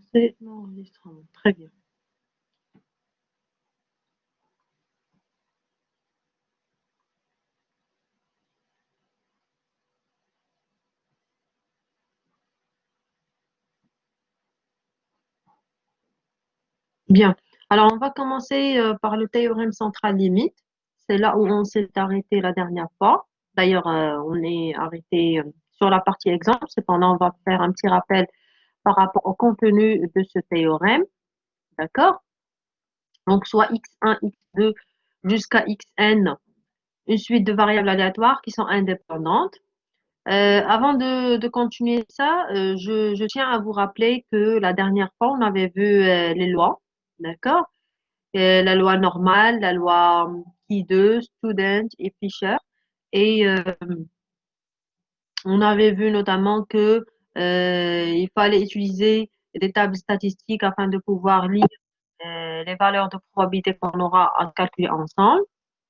commencer l'enregistrement. Très bien. Bien. Alors, on va commencer par le théorème central limite. C'est là où on s'est arrêté la dernière fois. D'ailleurs, on est arrêté sur la partie exemple. Cependant, on va faire un petit rappel par rapport au contenu de ce théorème. D'accord? Donc, soit x1, x2 jusqu'à xn, une suite de variables aléatoires qui sont indépendantes. Avant de continuer ça, je tiens à vous rappeler que la dernière fois, on avait vu les lois, d'accord? La loi normale, la loi Key 2, Student et Fisher. Et on avait vu notamment que il fallait utiliser des tables statistiques afin de pouvoir lire les valeurs de probabilité qu'on aura à calculer ensemble.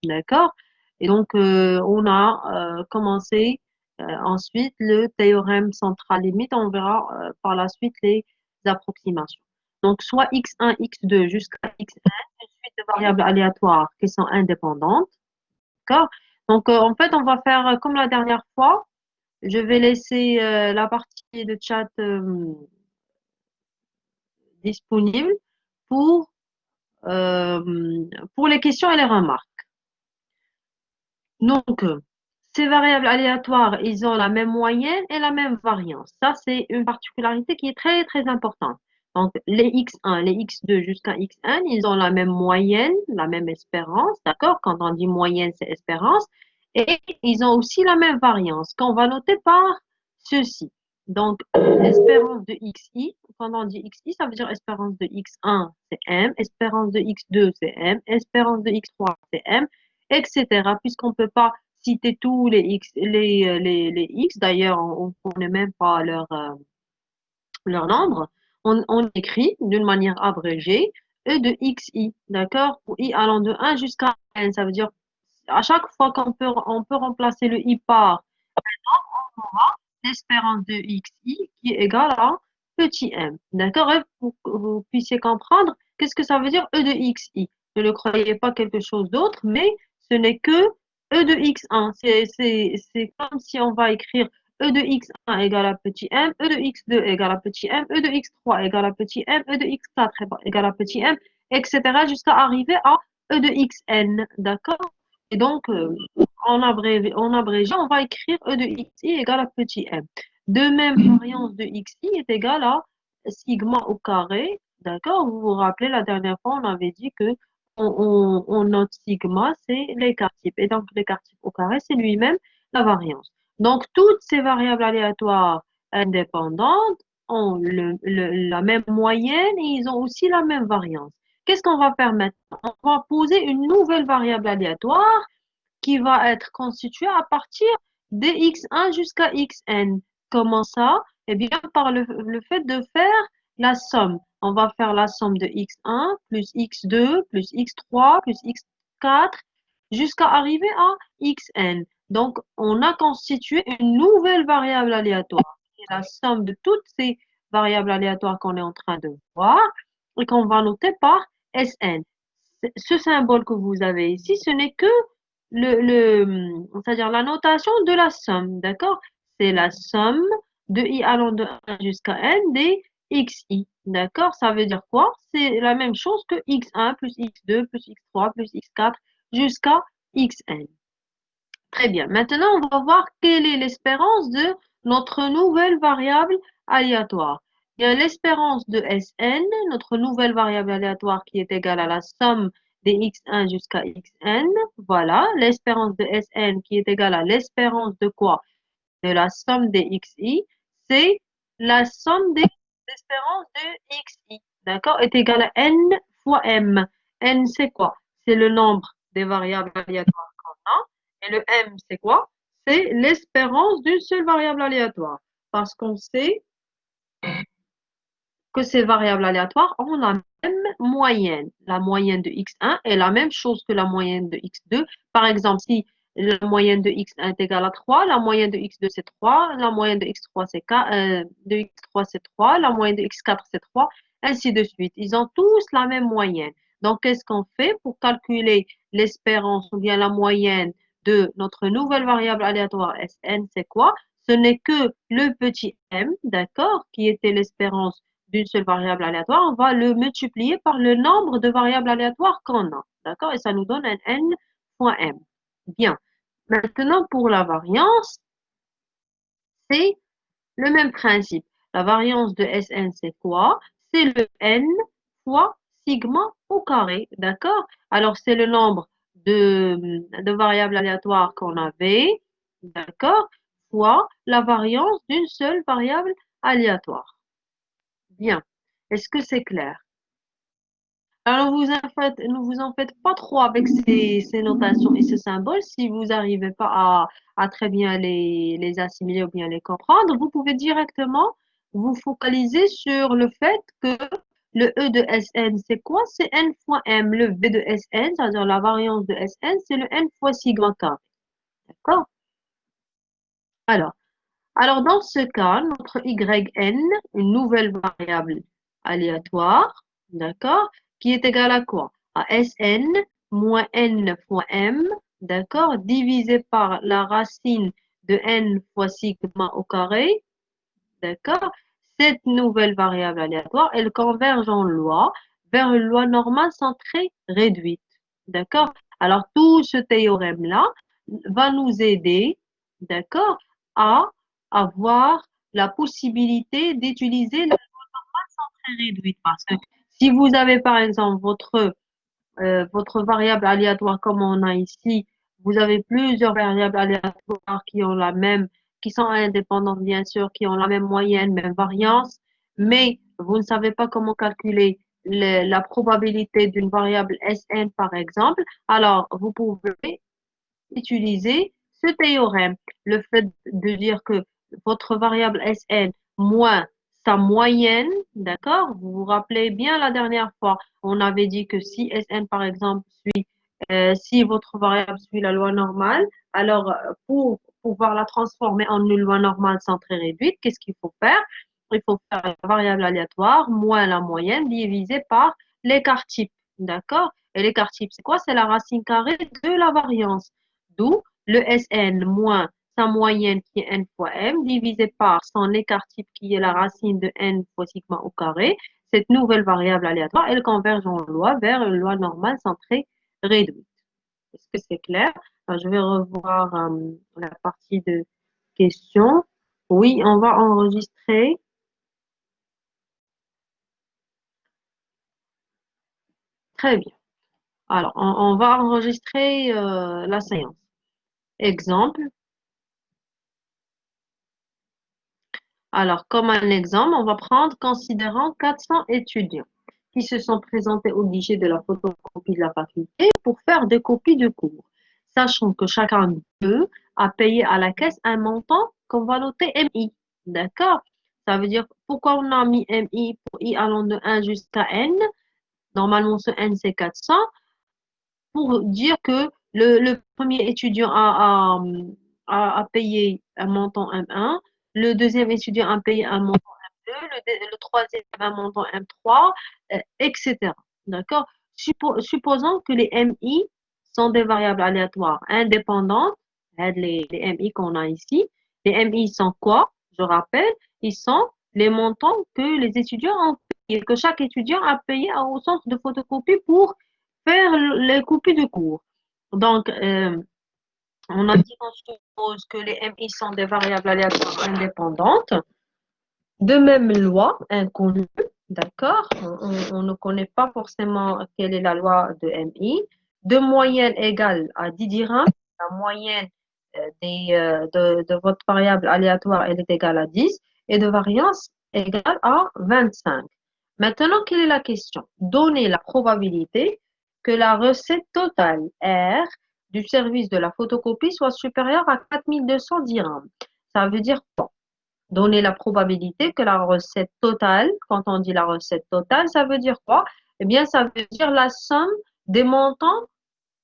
D'accord? Et donc, on a commencé ensuite le théorème central limite. On verra par la suite les approximations. Donc, soit x1, x2 jusqu'à xn, une suite de variables aléatoires qui sont indépendantes. D'accord? Donc, en fait, on va faire comme la dernière fois. Je vais laisser la partie de chat disponible pour, euh, pour les questions et les remarques. Donc, ces variables aléatoires, ils ont la même moyenne et la même variance. Ça, c'est une particularité qui est très, très importante. Donc, les x1, les x2 jusqu'à xn, ils ont la même moyenne, la même espérance, d'accord? Quand on dit moyenne, c'est espérance. Et ils ont aussi la même variance, qu'on va noter par ceci. Donc, espérance de xi, quand on dit xi, ça veut dire espérance de x1, c'est m, espérance de x2, c'est m, espérance de x3, c'est m, etc. Puisqu'on ne peut pas citer tous les X, les X, d'ailleurs, on ne connaît même pas leur nombre, on écrit d'une manière abrégée E de XI, d'accord? Pour I allant de 1 jusqu'à N, ça veut dire à chaque fois on peut remplacer le I par l'espérance de XI qui est égale à petit m, d'accord? Et pour que vous puissiez comprendre, qu'est-ce que ça veut dire E de XI? Ne le croyez pas quelque chose d'autre, mais ce n'est que E de X1. C'est comme si on va écrire E de X1 égale à petit m, E de X2 égale à petit m, E de X3 égale à petit m, E de X4 égale à petit m, etc. jusqu'à arriver à E de Xn, d'accord? Et donc, en abrégé, on va écrire E de xi égale à petit m. De même, variance de xi est égale à sigma au carré. D'accord? Vous vous rappelez, la dernière fois, on avait dit que on note sigma, c'est l'écart type. Et donc, l'écart type au carré, c'est lui-même la variance. Donc, toutes ces variables aléatoires indépendantes ont la même moyenne et ils ont aussi la même variance. Qu'est-ce qu'on va faire maintenant? On va poser une nouvelle variable aléatoire qui va être constituée à partir de x1 jusqu'à xn. Comment ça? Eh bien, par le fait de faire la somme. On va faire la somme de x1 plus x2 plus x3 plus x4 jusqu'à arriver à xn. Donc, on a constitué une nouvelle variable aléatoire. C'est la somme de toutes ces variables aléatoires qu'on est en train de voir et qu'on va noter par Sn. Ce symbole que vous avez ici, ce n'est que c'est-à-dire la notation de la somme, d'accord? C'est la somme de i allant de 1 jusqu'à n des xi, d'accord? Ça veut dire quoi? C'est la même chose que x1 plus x2 plus x3 plus x4 jusqu'à xn. Très bien. Maintenant, on va voir quelle est l'espérance de notre nouvelle variable aléatoire. Il y a l'espérance de Sn, notre nouvelle variable aléatoire qui est égale à la somme des x1 jusqu'à xn. Voilà, l'espérance de Sn qui est égale à l'espérance de quoi? De la somme des xi. C'est la somme des espérances de xi. D'accord? Est égale à n fois m. N, c'est quoi? C'est le nombre des variables aléatoires qu'on a. Et le M, c'est quoi? C'est l'espérance d'une seule variable aléatoire. Parce qu'on sait que ces variables aléatoires ont la même moyenne. La moyenne de x1 est la même chose que la moyenne de x2. Par exemple, si la moyenne de x1 est égale à 3, la moyenne de x2 c'est 3, la moyenne de x3 c'est 4, de x3 c'est 3, la moyenne de x4 c'est 3, ainsi de suite. Ils ont tous la même moyenne. Donc, qu'est-ce qu'on fait pour calculer l'espérance ou bien la moyenne de notre nouvelle variable aléatoire Sn, c'est quoi? Ce n'est que le petit m, d'accord, qui était l'espérance d'une seule variable aléatoire. On va le multiplier par le nombre de variables aléatoires qu'on a, d'accord? Et ça nous donne un n fois m. Bien. Maintenant, pour la variance, c'est le même principe. La variance de Sn, c'est quoi? C'est le n fois sigma au carré, d'accord? Alors, c'est le nombre de variables aléatoires qu'on avait, d'accord? Fois la variance d'une seule variable aléatoire. Bien. Est-ce que c'est clair? Alors, ne vous en faites pas trop avec ces notations et ces symboles. Si vous n'arrivez pas à très bien les assimiler ou bien les comprendre, vous pouvez directement vous focaliser sur le fait que le E de Sn, c'est quoi? C'est n fois m. Le V de Sn, c'est-à-dire la variance de Sn, c'est le n fois sigma k. D'accord? Alors, dans ce cas, notre yn, une nouvelle variable aléatoire, d'accord, qui est égale à quoi? À Sn moins n fois m, d'accord, divisé par la racine de n fois sigma au carré, d'accord. Cette nouvelle variable aléatoire, elle converge en loi vers une loi normale centrée réduite, d'accord. Alors, tout ce théorème-là va nous aider, d'accord, à avoir la possibilité d'utiliser la centrée réduite. Parce que si vous avez, par exemple, votre variable aléatoire comme on a ici, vous avez plusieurs variables aléatoires qui ont la même, qui sont indépendantes bien sûr, qui ont la même moyenne, même variance, mais vous ne savez pas comment calculer la probabilité d'une variable Sn par exemple, alors vous pouvez utiliser ce théorème. Le fait de dire que votre variable Sn moins sa moyenne, d'accord? Vous vous rappelez bien la dernière fois, on avait dit que si Sn par exemple suit, si votre variable suit la loi normale, alors pour pouvoir la transformer en une loi normale centrée réduite, qu'est-ce qu'il faut faire? Il faut faire la variable aléatoire moins la moyenne divisé par l'écart type, d'accord? Et l'écart type, c'est quoi? C'est la racine carrée de la variance. D'où le Sn moins sa moyenne qui est n fois m divisé par son écart type qui est la racine de n fois sigma au carré. Cette nouvelle variable aléatoire, elle converge en loi vers une loi normale centrée réduite. Est-ce que c'est clair? Alors, je vais revoir la partie de questions. Oui, on va enregistrer. Très bien. Alors, on va enregistrer la séance. Exemple. Alors, comme un exemple, on va prendre, considérant 400 étudiants qui se sont présentés au guichet de la photocopie de la faculté pour faire des copies de cours, sachant que chacun d'eux a payé à la caisse un montant qu'on va noter MI. D'accord? Ça veut dire, pourquoi on a mis MI pour I allant de 1 jusqu'à N? Normalement, ce N, c'est 400 pour dire que le premier étudiant a payé un montant M1, le deuxième étudiant a payé un montant M2, le troisième un montant M3, etc. D'accord? Supposons que les MI sont des variables aléatoires indépendantes, les MI qu'on a ici. Les MI sont quoi? Je rappelle, ils sont les montants que les étudiants ont payé, que chaque étudiant a payé au centre de photocopie pour faire les copies de cours. Donc, on a dit qu'on suppose que les MI sont des variables aléatoires indépendantes, de même loi inconnue, d'accord? On ne connaît pas forcément quelle est la loi de MI. De moyenne égale à 10 dirhams, la moyenne de votre variable aléatoire, elle est égale à 10, et de variance égale à 25. Maintenant, quelle est la question? Donner la probabilité que la recette totale R du service de la photocopie soit supérieure à 4200 dirhams. Ça veut dire quoi? Donner la probabilité que la recette totale, quand on dit la recette totale, ça veut dire quoi? Eh bien, ça veut dire la somme des montants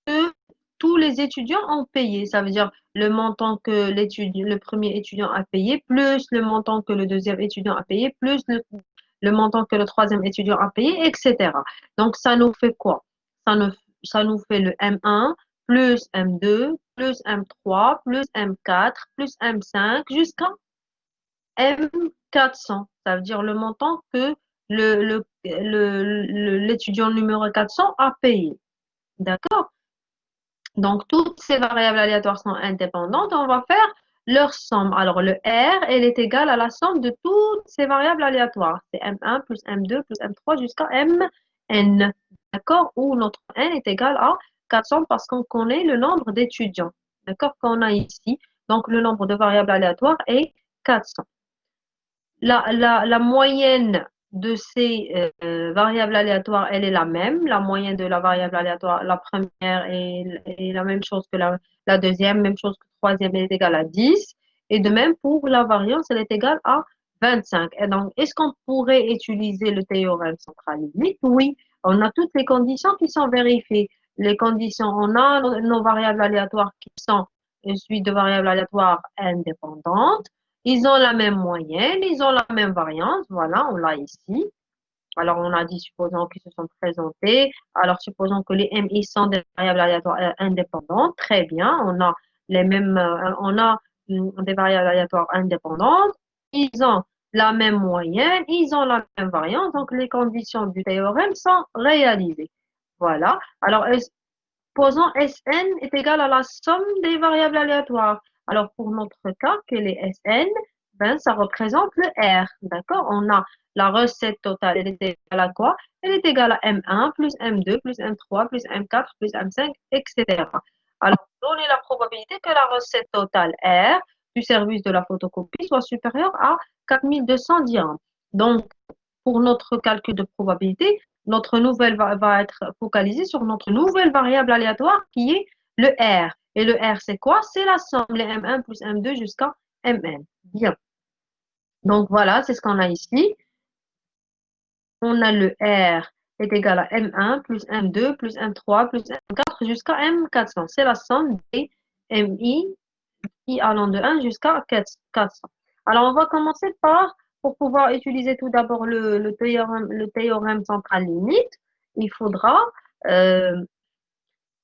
que tous les étudiants ont payé. Ça veut dire le montant que le premier étudiant a payé, plus le montant que le deuxième étudiant a payé, plus le montant que le troisième étudiant a payé, etc. Donc, ça nous fait quoi? Ça nous, ça nous fait le M1 plus M2 plus M3 plus M4 plus M5 jusqu'à M400. Ça veut dire le montant que l'étudiant numéro 400 a payé. D'accord? Donc, toutes ces variables aléatoires sont indépendantes. On va faire leur somme. Alors, le R, elle est égale à la somme de toutes ces variables aléatoires. C'est M1 plus M2 plus M3 jusqu'à Mn. D'accord? Où notre N est égal à 400 parce qu'on connaît le nombre d'étudiants. D'accord? Qu'on a ici. Donc, le nombre de variables aléatoires est 400. La moyenne de ces variables aléatoires, elle est la même. La moyenne de la variable aléatoire, la première est la même chose que la deuxième, même chose que la troisième, elle est égale à 10. Et de même pour la variance, elle est égale à 25. Et donc, est-ce qu'on pourrait utiliser le théorème central limite? Oui, on a toutes les conditions qui sont vérifiées. Les conditions, on a nos variables aléatoires qui sont une suite de variables aléatoires indépendantes. Ils ont la même moyenne, ils ont la même variance. Voilà, on l'a ici. Alors, on a dit, supposons qu'ils se sont présentés. Alors, supposons que les MI sont des variables aléatoires indépendantes. Très bien. On a les mêmes, on a des variables aléatoires indépendantes. Ils ont la même moyenne, ils ont la même variance. Donc, les conditions du théorème sont réalisées. Voilà. Alors, posons Sn est égal à la somme des variables aléatoires. Alors, pour notre cas, quel est Sn? Ben, ça représente le R. D'accord? On a la recette totale, elle est égale à quoi? Elle est égale à M1 plus M2 plus M3 plus M4 plus M5, etc. Alors, donner la probabilité que la recette totale R du service de la photocopie soit supérieure à 4200 dirhams. Donc, pour notre calcul de probabilité, notre nouvelle va être focalisée sur notre nouvelle variable aléatoire qui est le R. Et le R, c'est quoi? C'est la somme, les M1 plus M2 jusqu'à Mn. Bien. Donc voilà, c'est ce qu'on a ici. On a le R est égal à M1 plus M2 plus M3 plus M4 jusqu'à M400. C'est la somme des MI qui allant de 1 jusqu'à 400. Alors, on va commencer pour pouvoir utiliser tout d'abord le théorème central limite, il faudra euh,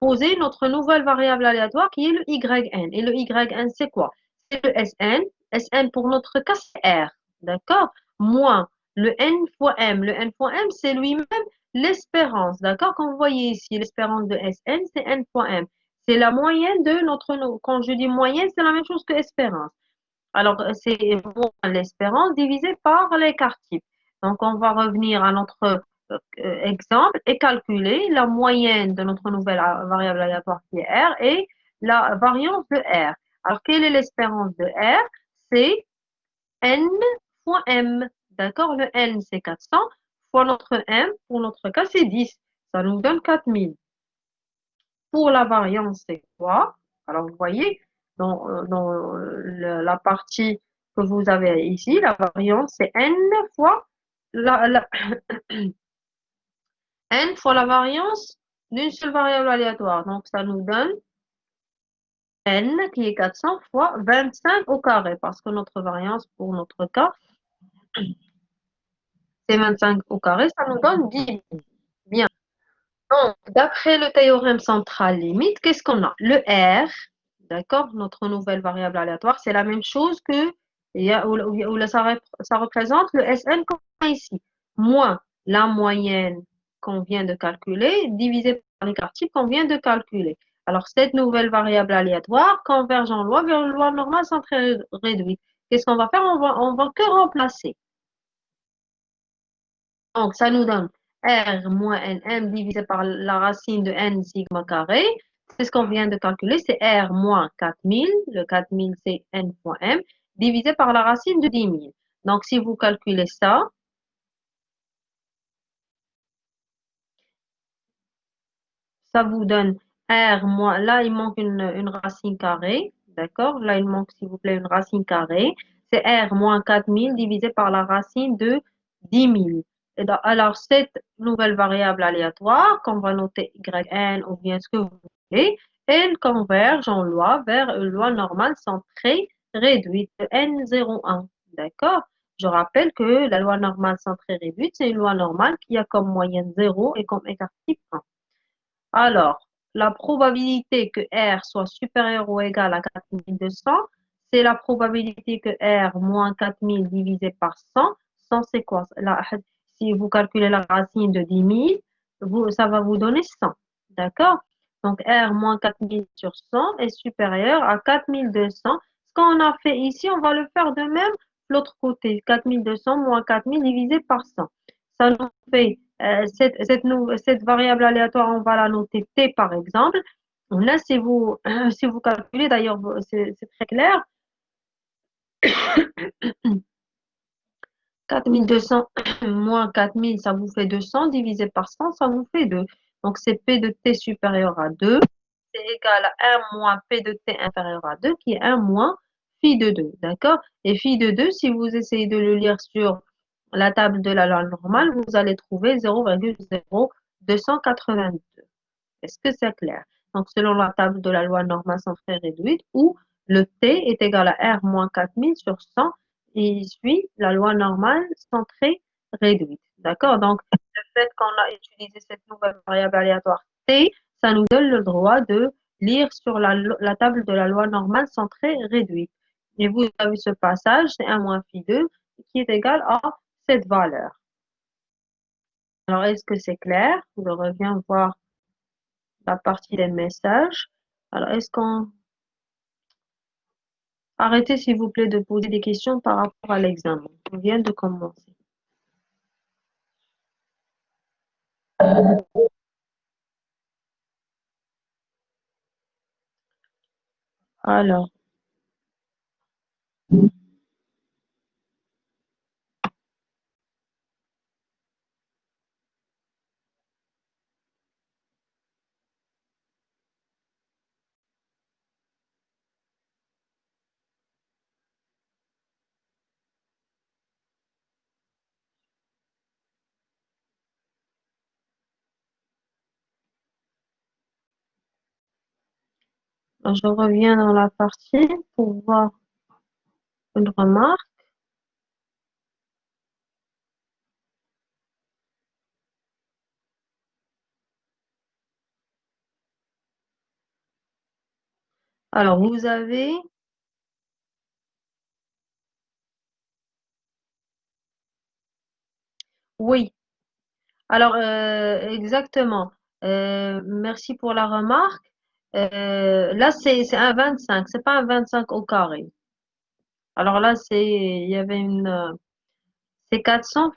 poser notre nouvelle variable aléatoire qui est le YN. Et le YN, c'est quoi? C'est le SN. SN pour notre cas, c'est R. D'accord? Moins le N fois M. Le N fois M, c'est lui-même l'espérance. D'accord? Quand vous voyez ici, l'espérance de SN, c'est N fois M. C'est la moyenne de notre... Quand je dis moyenne, c'est la même chose que espérance. Alors, c'est l'espérance divisé par l'écart type. Donc, on va revenir à notre exemple et calculer la moyenne de notre nouvelle variable aléatoire qui est R et la variance de R. Alors, quelle est l'espérance de R? C'est N fois M. D'accord? Le N, c'est 400 fois notre M, pour notre cas, c'est 10. Ça nous donne 4000. Pour la variance, c'est quoi? Alors, vous voyez, dans la partie que vous avez ici, la variance, c'est n fois la, n fois la variance d'une seule variable aléatoire. Donc, ça nous donne n qui est 400 fois 25 au carré, parce que notre variance, pour notre cas, c'est 25 au carré, ça nous donne 10. Bien. Donc, d'après le théorème central limite, qu'est-ce qu'on a? Le R, d'accord, notre nouvelle variable aléatoire, c'est la même chose que ça représente le Sn qu'on a ici, moins la moyenne qu'on vient de calculer, divisé par l'écart type qu'on vient de calculer. Alors, cette nouvelle variable aléatoire converge en loi vers une loi normale sans très réduite. Qu'est-ce qu'on va faire? On va que remplacer. Donc, ça nous donne R moins NM divisé par la racine de N sigma carré. C'est ce qu'on vient de calculer, c'est R moins 4000. Le 4000, c'est N fois M, divisé par la racine de 10 000. Donc, si vous calculez ça vous donne R moins, là, il manque une racine carrée. D'accord? Là, il manque, s'il vous plaît, une racine carrée. C'est R moins 4000 divisé par la racine de 10 000. Alors, cette nouvelle variable aléatoire, qu'on va noter YN ou bien ce que vous voulez, elles convergent en loi vers une loi normale centrée réduite de N01. D'accord? Je rappelle que la loi normale centrée réduite, c'est une loi normale qui a comme moyenne 0 et comme écart type 1. Alors, la probabilité que R soit supérieur ou égal à 4200, c'est la probabilité que R moins 4000 divisé par 100. 100, c'est quoi? Si vous calculez la racine de 10 000, ça va vous donner 100. D'accord? Donc, R moins 4000 sur 100 est supérieur à 4200. Ce qu'on a fait ici, on va le faire de même de l'autre côté. 4200 moins 4000 divisé par 100. Ça nous fait cette variable aléatoire, on va la noter T par exemple. Là, si vous calculez, d'ailleurs, c'est très clair, 4200 moins 4000, ça vous fait 200, divisé par 100, ça vous fait 2. Donc, c'est P de T supérieur à 2, c'est égal à 1 moins P de T inférieur à 2, qui est 1 moins phi de 2, d'accord? Et phi de 2, si vous essayez de le lire sur la table de la loi normale, vous allez trouver 0,0282. Est-ce que c'est clair? Donc, selon la table de la loi normale centrée réduite, où le T est égal à R moins 4000 sur 100, et il suit la loi normale centrée réduite. D'accord? Donc, le fait qu'on a utilisé cette nouvelle variable aléatoire T, ça nous donne le droit de lire sur la table de la loi normale centrée réduite. Et vous avez ce passage, c'est 1 moins phi 2, qui est égal à cette valeur. Alors, est-ce que c'est clair? Je reviens voir la partie des messages. Alors, est-ce qu'on... Arrêtez, s'il vous plaît, de poser des questions par rapport à l'examen. On vient de commencer. Alors, je reviens dans la partie pour voir une remarque. Alors, vous avez... Oui. Alors, exactement. Merci pour la remarque. Là, c'est un 25. C'est pas un 25 au carré. Alors là, il y avait c'est 400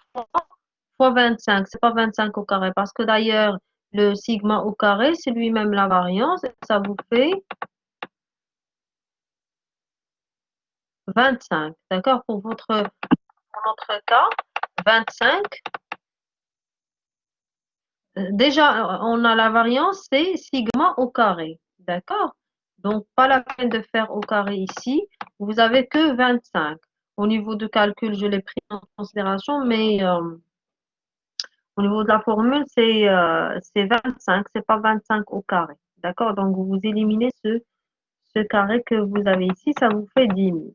fois 25. C'est pas 25 au carré. Parce que d'ailleurs, le sigma au carré, c'est lui-même la variance. Et ça vous fait 25. D'accord? Pour notre cas, 25. Déjà, on a la variance, c'est sigma au carré. D'accord? Donc, pas la peine de faire au carré ici. Vous avez que 25. Au niveau du calcul, je l'ai pris en considération, mais au niveau de la formule, c'est 25. C'est pas 25 au carré. D'accord? Donc, vous éliminez ce carré que vous avez ici, ça vous fait 10 000.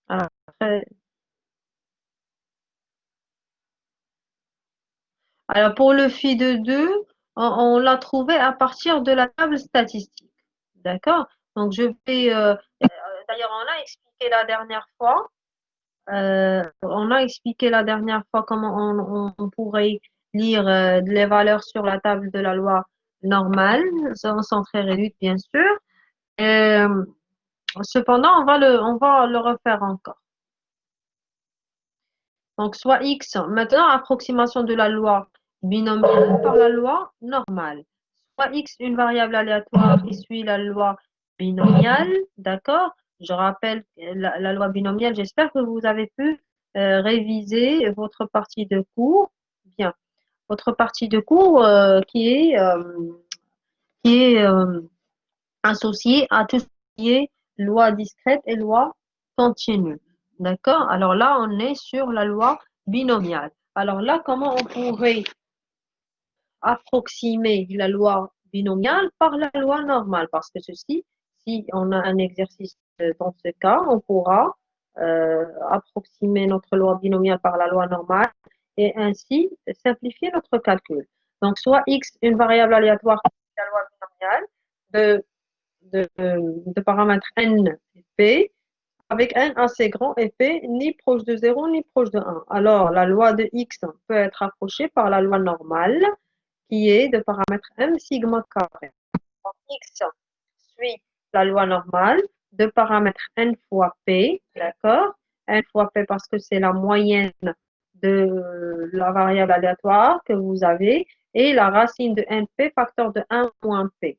Alors, alors, pour le phi de 2, on l'a trouvé à partir de la table statistique. D'accord? Donc, d'ailleurs, on a expliqué la dernière fois. On a expliqué la dernière fois comment on pourrait lire les valeurs sur la table de la loi normale, sont très réduites, bien sûr. Euh, Cependant, on va le refaire encore. Donc, soit x, maintenant, approximation de la loi binomiale par la loi normale. Soit x, une variable aléatoire qui suit la loi binomiale, d'accord? Je rappelle la loi binomiale, j'espère que vous avez pu réviser votre partie de cours. Bien, votre partie de cours qui est associée à tout ce qui est loi discrète et loi continue. D'accord? Alors là, on est sur la loi binomiale. Alors là, comment on pourrait approximer la loi binomiale par la loi normale. Parce que ceci, si on a un exercice dans ce cas, on pourra approximer notre loi binomiale par la loi normale et ainsi simplifier notre calcul. Donc, soit x, une variable aléatoire, la loi binomiale de paramètres n et p, avec n assez grand et p ni proche de 0 ni proche de 1. Alors, la loi de x peut être approchée par la loi normale qui est de paramètre m sigma carré. Donc, x suit la loi normale de paramètre n fois p, d'accord? N fois p parce que c'est la moyenne de la variable aléatoire que vous avez et la racine de np facteur de 1 moins p.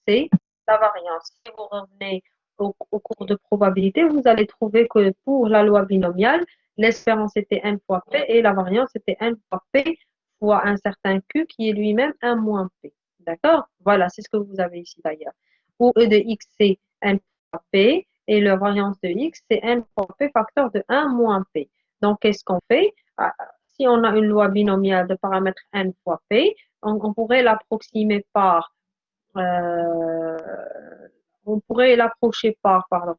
C'est la variance. Si vous revenez au cours de probabilité, vous allez trouver que pour la loi binomiale, l'espérance était n fois p et la variance était n fois p fois un certain q qui est lui-même 1 moins p. D'accord? Voilà, c'est ce que vous avez ici d'ailleurs. Où e de x, c'est n fois p et la variance de x, c'est n fois p facteur de 1 moins p. Donc, qu'est-ce qu'on fait? Si on a une loi binomiale de paramètre n fois p, on pourrait l'approximer par euh, on pourrait l'approcher par, pardon,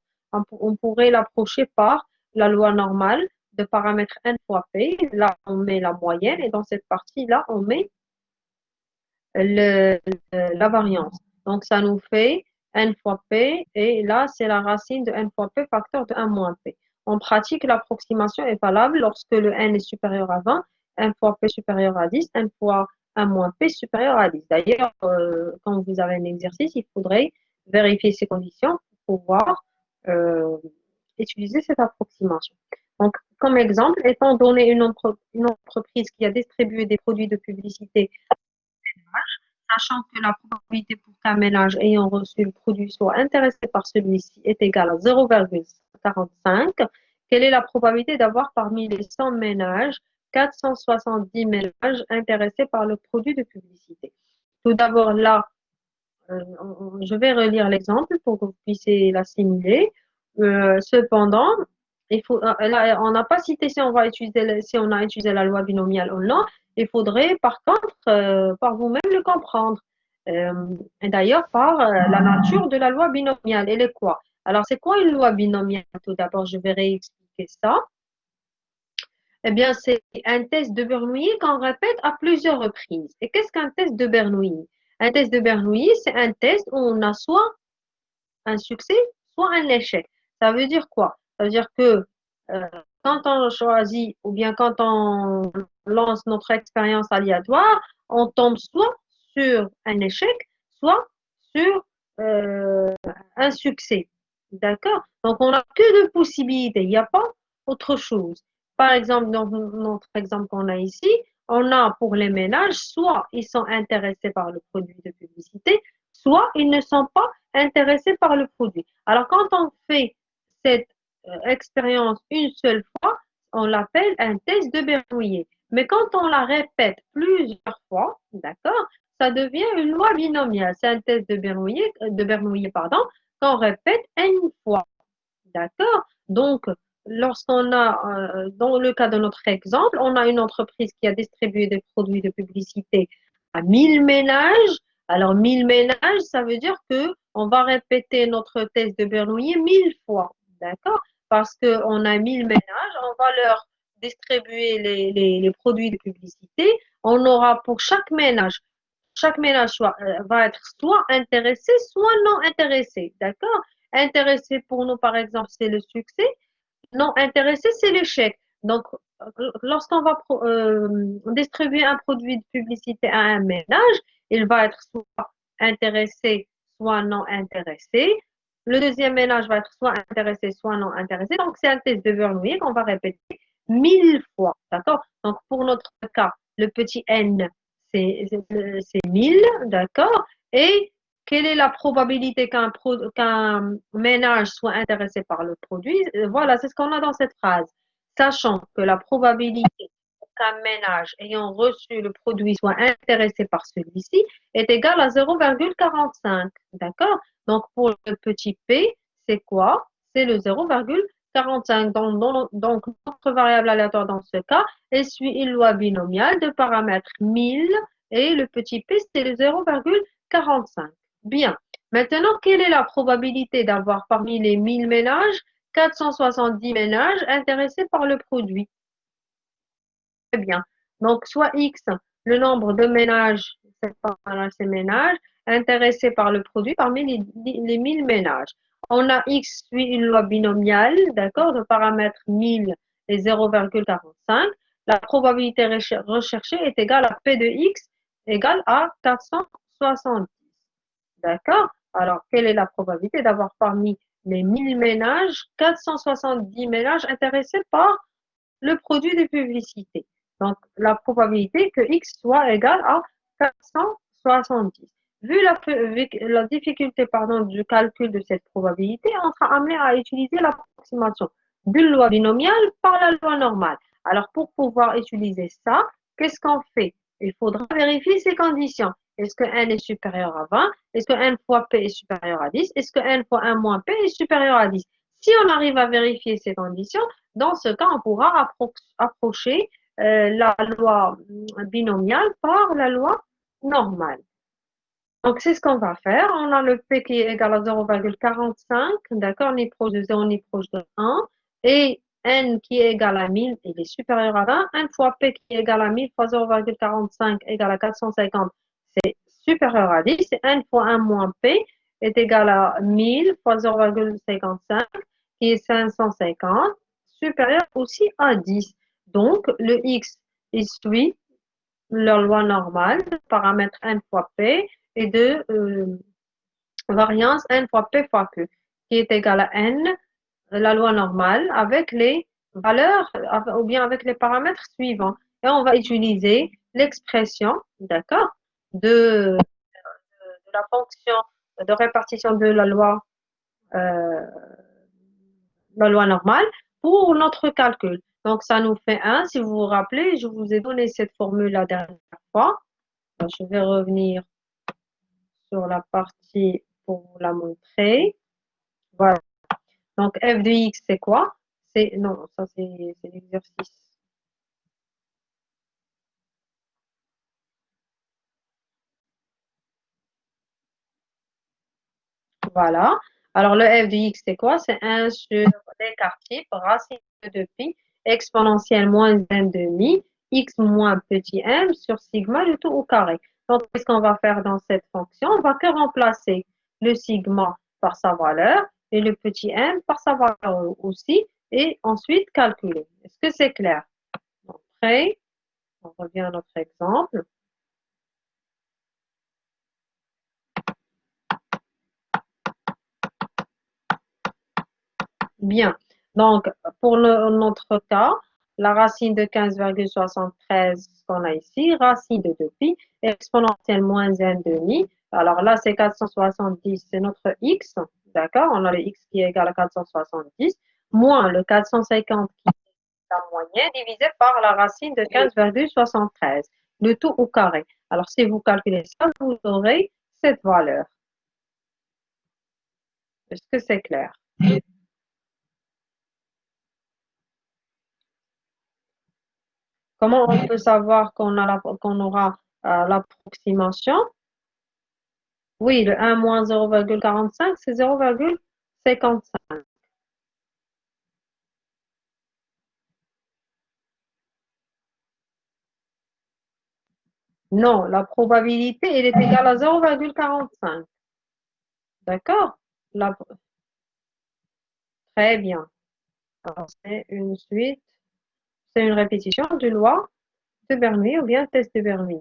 on pourrait l'approcher par la loi normale de paramètre n fois p. Là, on met la moyenne et dans cette partie-là, on met le, la variance. Donc, ça nous fait n fois p et là, c'est la racine de n fois p facteur de 1 moins p. En pratique, l'approximation est valable lorsque le n est supérieur à 20, n fois p supérieur à 10, n fois 1 moins p supérieur à 10. D'ailleurs, quand vous avez un exercice, il faudrait vérifier ces conditions pour pouvoir euh, utiliser cette approximation. Donc, comme exemple, étant donné une entreprise qui a distribué des produits de publicité, sachant que la probabilité pour qu'un ménage ayant reçu le produit soit intéressé par celui-ci est égale à 0,45, quelle est la probabilité d'avoir parmi les 100 ménages 470 ménages intéressés par le produit de publicité? Tout d'abord, là, je vais relire l'exemple pour que vous puissiez l'assimiler. Cependant, là, on n'a pas cité si on va utiliser, si on a utilisé la loi binomiale ou non. Il faudrait par contre par vous-même le comprendre. Et d'ailleurs par la nature de la loi binomiale. Elle est quoi? Alors c'est quoi une loi binomiale? Tout d'abord, je vais réexpliquer ça. Eh bien, c'est un test de Bernoulli qu'on répète à plusieurs reprises. Et qu'est-ce qu'un test de Bernoulli? Un test de Bernoulli, c'est un test où on a soit un succès, soit un échec. Ça veut dire quoi? Ça veut dire que euh, quand on choisit ou bien quand on lance notre expérience aléatoire, on tombe soit sur un échec, soit sur un succès. D'accord? Donc, on n'a que deux possibilités. Il n'y a pas autre chose. Par exemple, dans notre exemple qu'on a ici, on a pour les ménages, soit ils sont intéressés par le produit de publicité, soit ils ne sont pas intéressés par le produit. Alors, quand on fait cette expérience une seule fois, on l'appelle un test de Bernoulli. Mais quand on la répète plusieurs fois, d'accord, ça devient une loi binomiale. C'est un test de Bernoulli, pardon, qu'on répète une fois. D'accord? Donc, lorsqu'on a, dans le cas de notre exemple, on a une entreprise qui a distribué des produits de publicité à 1000 ménages. Alors, 1000 ménages, ça veut dire que on va répéter notre test de Bernoulli 1000 fois. D'accord? Parce qu'on a 1000 ménages, on va leur distribuer les produits de publicité. On aura pour chaque ménage va être soit intéressé, soit non intéressé. D'accord? Intéressé pour nous, par exemple, c'est le succès. Non intéressé, c'est l'échec. Donc, lorsqu'on va distribuer un produit de publicité à un ménage, il va être soit intéressé, soit non intéressé. Le deuxième ménage va être soit intéressé, soit non intéressé. Donc, c'est un test de Bernoulli qu'on va répéter 1000 fois. D'accord? Donc, pour notre cas, le petit n, c'est 1000. D'accord? Et quelle est la probabilité qu'un ménage soit intéressé par le produit? Voilà, c'est ce qu'on a dans cette phrase. Sachant que la probabilité qu'un ménage ayant reçu le produit soit intéressé par celui-ci est égale à 0,45. D'accord? Donc, pour le petit p, c'est quoi? C'est le 0,45. Donc, notre variable aléatoire dans ce cas, elle suit une loi binomiale de paramètres 1000 et le petit p, c'est le 0,45. 45. Bien. Maintenant, quelle est la probabilité d'avoir parmi les 1000 ménages 470 ménages intéressés par le produit? Très bien. Donc, soit X, le nombre de ménages, ces ménages, intéressés par le produit parmi les 1000 ménages. On a X suit une loi binomiale, d'accord, de paramètre 1000 et 0,45. La probabilité recherchée est égale à P de X égale à 470. D'accord? Alors, quelle est la probabilité d'avoir parmi les 1000 ménages 470 ménages intéressés par le produit de publicité? Donc, la probabilité que X soit égal à 470. Vu la difficulté pardon, du calcul de cette probabilité, on sera amené à utiliser l'approximation d'une loi binomiale par la loi normale. Alors, pour pouvoir utiliser ça, qu'est-ce qu'on fait? Il faudra vérifier ces conditions. Est-ce que n est supérieur à 20? Est-ce que n fois p est supérieur à 10? Est-ce que n fois 1 moins p est supérieur à 10? Si on arrive à vérifier ces conditions, dans ce cas, on pourra approcher la loi binomiale par la loi normale. Donc, c'est ce qu'on va faire. On a le P qui est égal à 0,45, d'accord, ni proche de 0 ni proche de 1. Et N qui est égal à 1000, il est supérieur à 20. 1 fois P qui est égal à 1000 fois 0,45 égale à 450, c'est supérieur à 10. Et N fois 1 moins P est égal à 1000 fois 0,55 qui est 550, supérieur aussi à 10. Donc, le X, il suit la loi normale, paramètre n fois p, et de variance n fois p fois q, qui est égal à n, la loi normale, avec les valeurs, ou bien avec les paramètres suivants. Et on va utiliser l'expression, d'accord, de la fonction de répartition de euh, la loi normale pour notre calcul. Donc, ça nous fait 1. Si vous vous rappelez, je vous ai donné cette formule la dernière fois. Je vais revenir sur la partie pour vous la montrer. Voilà. Donc, f de x, c'est quoi? Non, ça, c'est l'exercice. Voilà. Alors, le f de x, c'est quoi? C'est 1 sur l'écart type, racine de pi, exponentielle moins un demi, x moins petit m sur sigma, le tout au carré. Donc, qu'est-ce qu'on va faire dans cette fonction? On va que remplacer le sigma par sa valeur et le petit m par sa valeur aussi, et ensuite calculer. Est-ce que c'est clair? Après, on revient à notre exemple. Bien. Donc, pour notre cas, la racine de 15,73 qu'on a ici, racine de 2pi, exponentielle moins 1 demi. Alors là, c'est 470, c'est notre x, d'accord? On a le x qui est égal à 470, moins le 450 qui est la moyenne, divisé par la racine de 15,73. Le tout au carré. Alors, si vous calculez ça, vous aurez cette valeur. Est-ce que c'est clair? Comment on peut savoir qu'on aura l'approximation? Oui, le 1 moins 0,45, c'est 0,55. Non, la probabilité, elle est égale à 0,45. D'accord? La- Très bien. Alors, c'est une suite, c'est une répétition de loi de Bernoulli ou bien test de Bernoulli.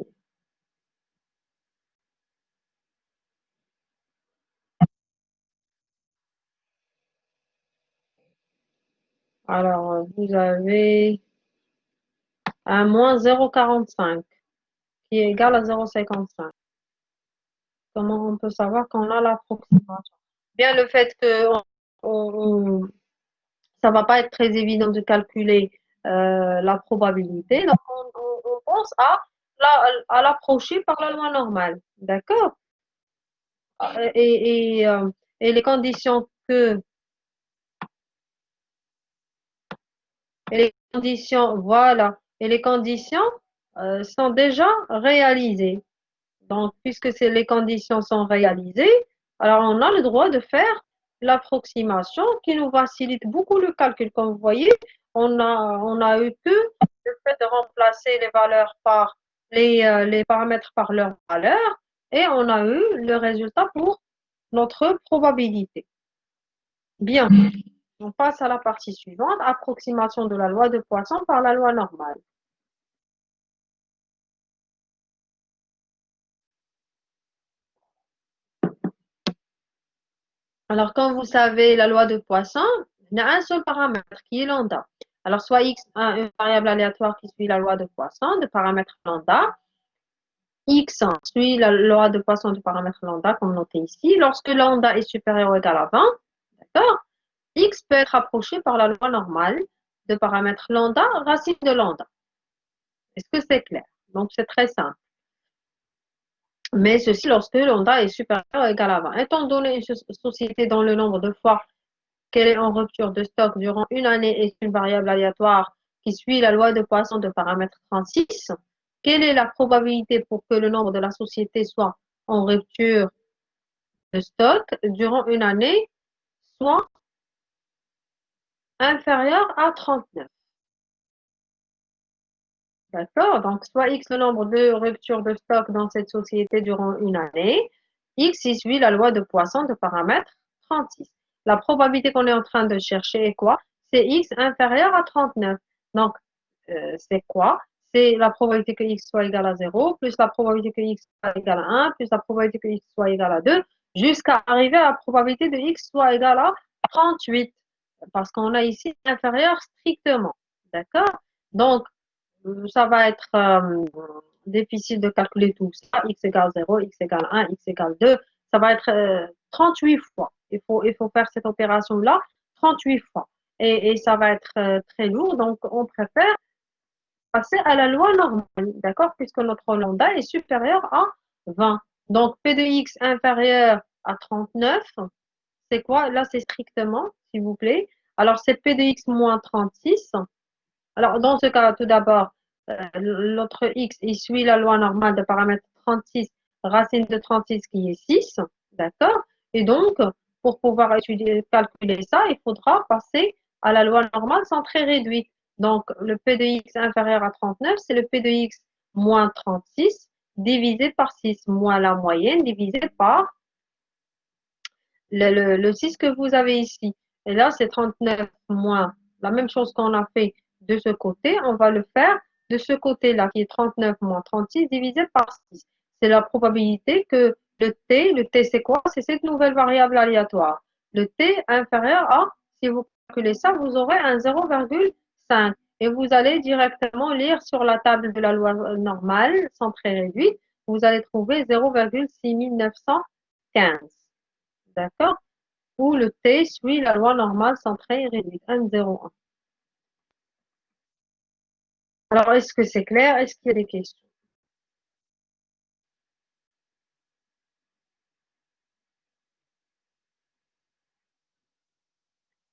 Alors, vous avez un moins 0,45 qui est égal à 0,55. Comment on peut savoir qu'on a l'approximation? Bien le fait que ça va pas être très évident de calculer la probabilité, donc on pense à l'approcher par la loi normale, d'accord? Et, et, euh, et les conditions voilà, et les conditions sont déjà réalisées. Donc, puisque les conditions sont réalisées, alors on a le droit de faire l'approximation qui nous facilite beaucoup le calcul. Comme vous voyez, on a eu que le fait de remplacer les valeurs par les paramètres par leurs valeurs et on a eu le résultat pour notre probabilité. Bien, on passe à la partie suivante, approximation de la loi de Poisson par la loi normale. Alors, comme vous savez, la loi de Poisson n'a un seul paramètre qui est lambda. Alors, soit x, une variable aléatoire qui suit la loi de Poisson de paramètre lambda, x suit la loi de Poisson de paramètre lambda, comme noté ici. Lorsque lambda est supérieur ou égal à 20, d'accord, x peut être approché par la loi normale de paramètre lambda, racine de lambda. Est-ce que c'est clair? Donc, c'est très simple. Mais ceci lorsque lambda est supérieur ou égal à 20. Étant donné une société dont le nombre de fois qu'elle est en rupture de stock durant une année est une variable aléatoire qui suit la loi de Poisson de paramètre 36, quelle est la probabilité pour que le nombre de la société soit en rupture de stock durant une année soit inférieur à 39? D'accord? Donc, soit X le nombre de ruptures de stock dans cette société durant une année, X y suit la loi de Poisson de paramètre 36. La probabilité qu'on est en train de chercher est quoi? C'est X inférieur à 39. Donc, c'est quoi? C'est la probabilité que X soit égal à 0, plus la probabilité que X soit égal à 1, plus la probabilité que X soit égal à 2, jusqu'à arriver à la probabilité de X soit égal à 38. Parce qu'on a ici inférieur strictement. D'accord? Donc, ça va être difficile de calculer tout ça. X égale 0, x égale 1, x égale 2. Ça va être 38 fois. Il faut faire cette opération-là 38 fois. Et ça va être très lourd. Donc, on préfère passer à la loi normale, d'accord? Puisque notre lambda est supérieur à 20. Donc, P de x inférieur à 39, c'est quoi? Là, c'est strictement, s'il vous plaît. Alors, c'est P de x moins 36. Alors, dans ce cas, tout d'abord, l'autre x, il suit la loi normale de paramètre 36, racine de 36 qui est 6, d'accord? Et donc, pour pouvoir calculer ça, il faudra passer à la loi normale centrée réduite. Donc, le P de x inférieur à 39, c'est le P de x moins 36 divisé par 6, moins la moyenne divisé par le 6 que vous avez ici. Et là, c'est 39 moins la même chose qu'on a fait de ce côté, on va le faire de ce côté-là, qui est 39 moins 36 divisé par 6. C'est la probabilité que le T c'est quoi? C'est cette nouvelle variable aléatoire. Le T inférieur à, si vous calculez ça, vous aurez un 0,5. Et vous allez directement lire sur la table de la loi normale, centrée réduite, vous allez trouver 0,6915. D'accord? Où le T suit la loi normale centrée réduite, 1,01. Alors, est-ce que c'est clair? Est-ce qu'il y a des questions?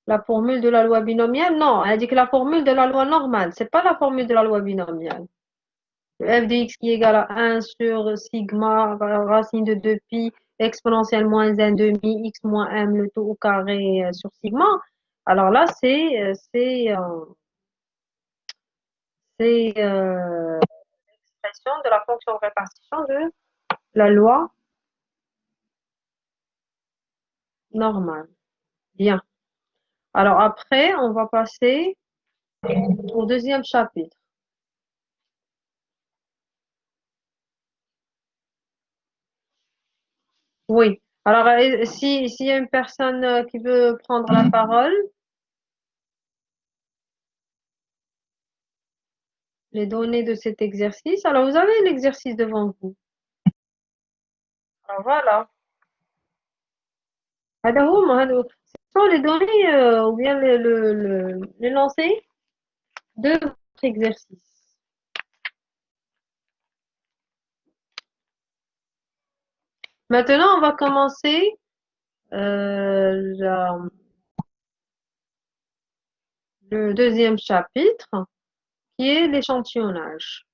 La formule de la loi binomiale? Non, elle dit que la formule de la loi normale, c'est pas la formule de la loi binomiale. Le f de x qui est égal à 1 sur sigma racine de 2 pi exponentielle moins 1 demi x moins m le tout au carré sur sigma. Alors là, c'est l'expression de la fonction de répartition de la loi normale. Bien. Alors après, on va passer au deuxième chapitre. Oui. Alors, s'il y a une personne qui veut prendre la parole, les données de cet exercice. Alors, vous avez l'exercice devant vous. Alors, voilà. Ce sont les données ou bien l'énoncé de votre exercice. Maintenant, on va commencer le deuxième chapitre, qui est l'échantillonnage.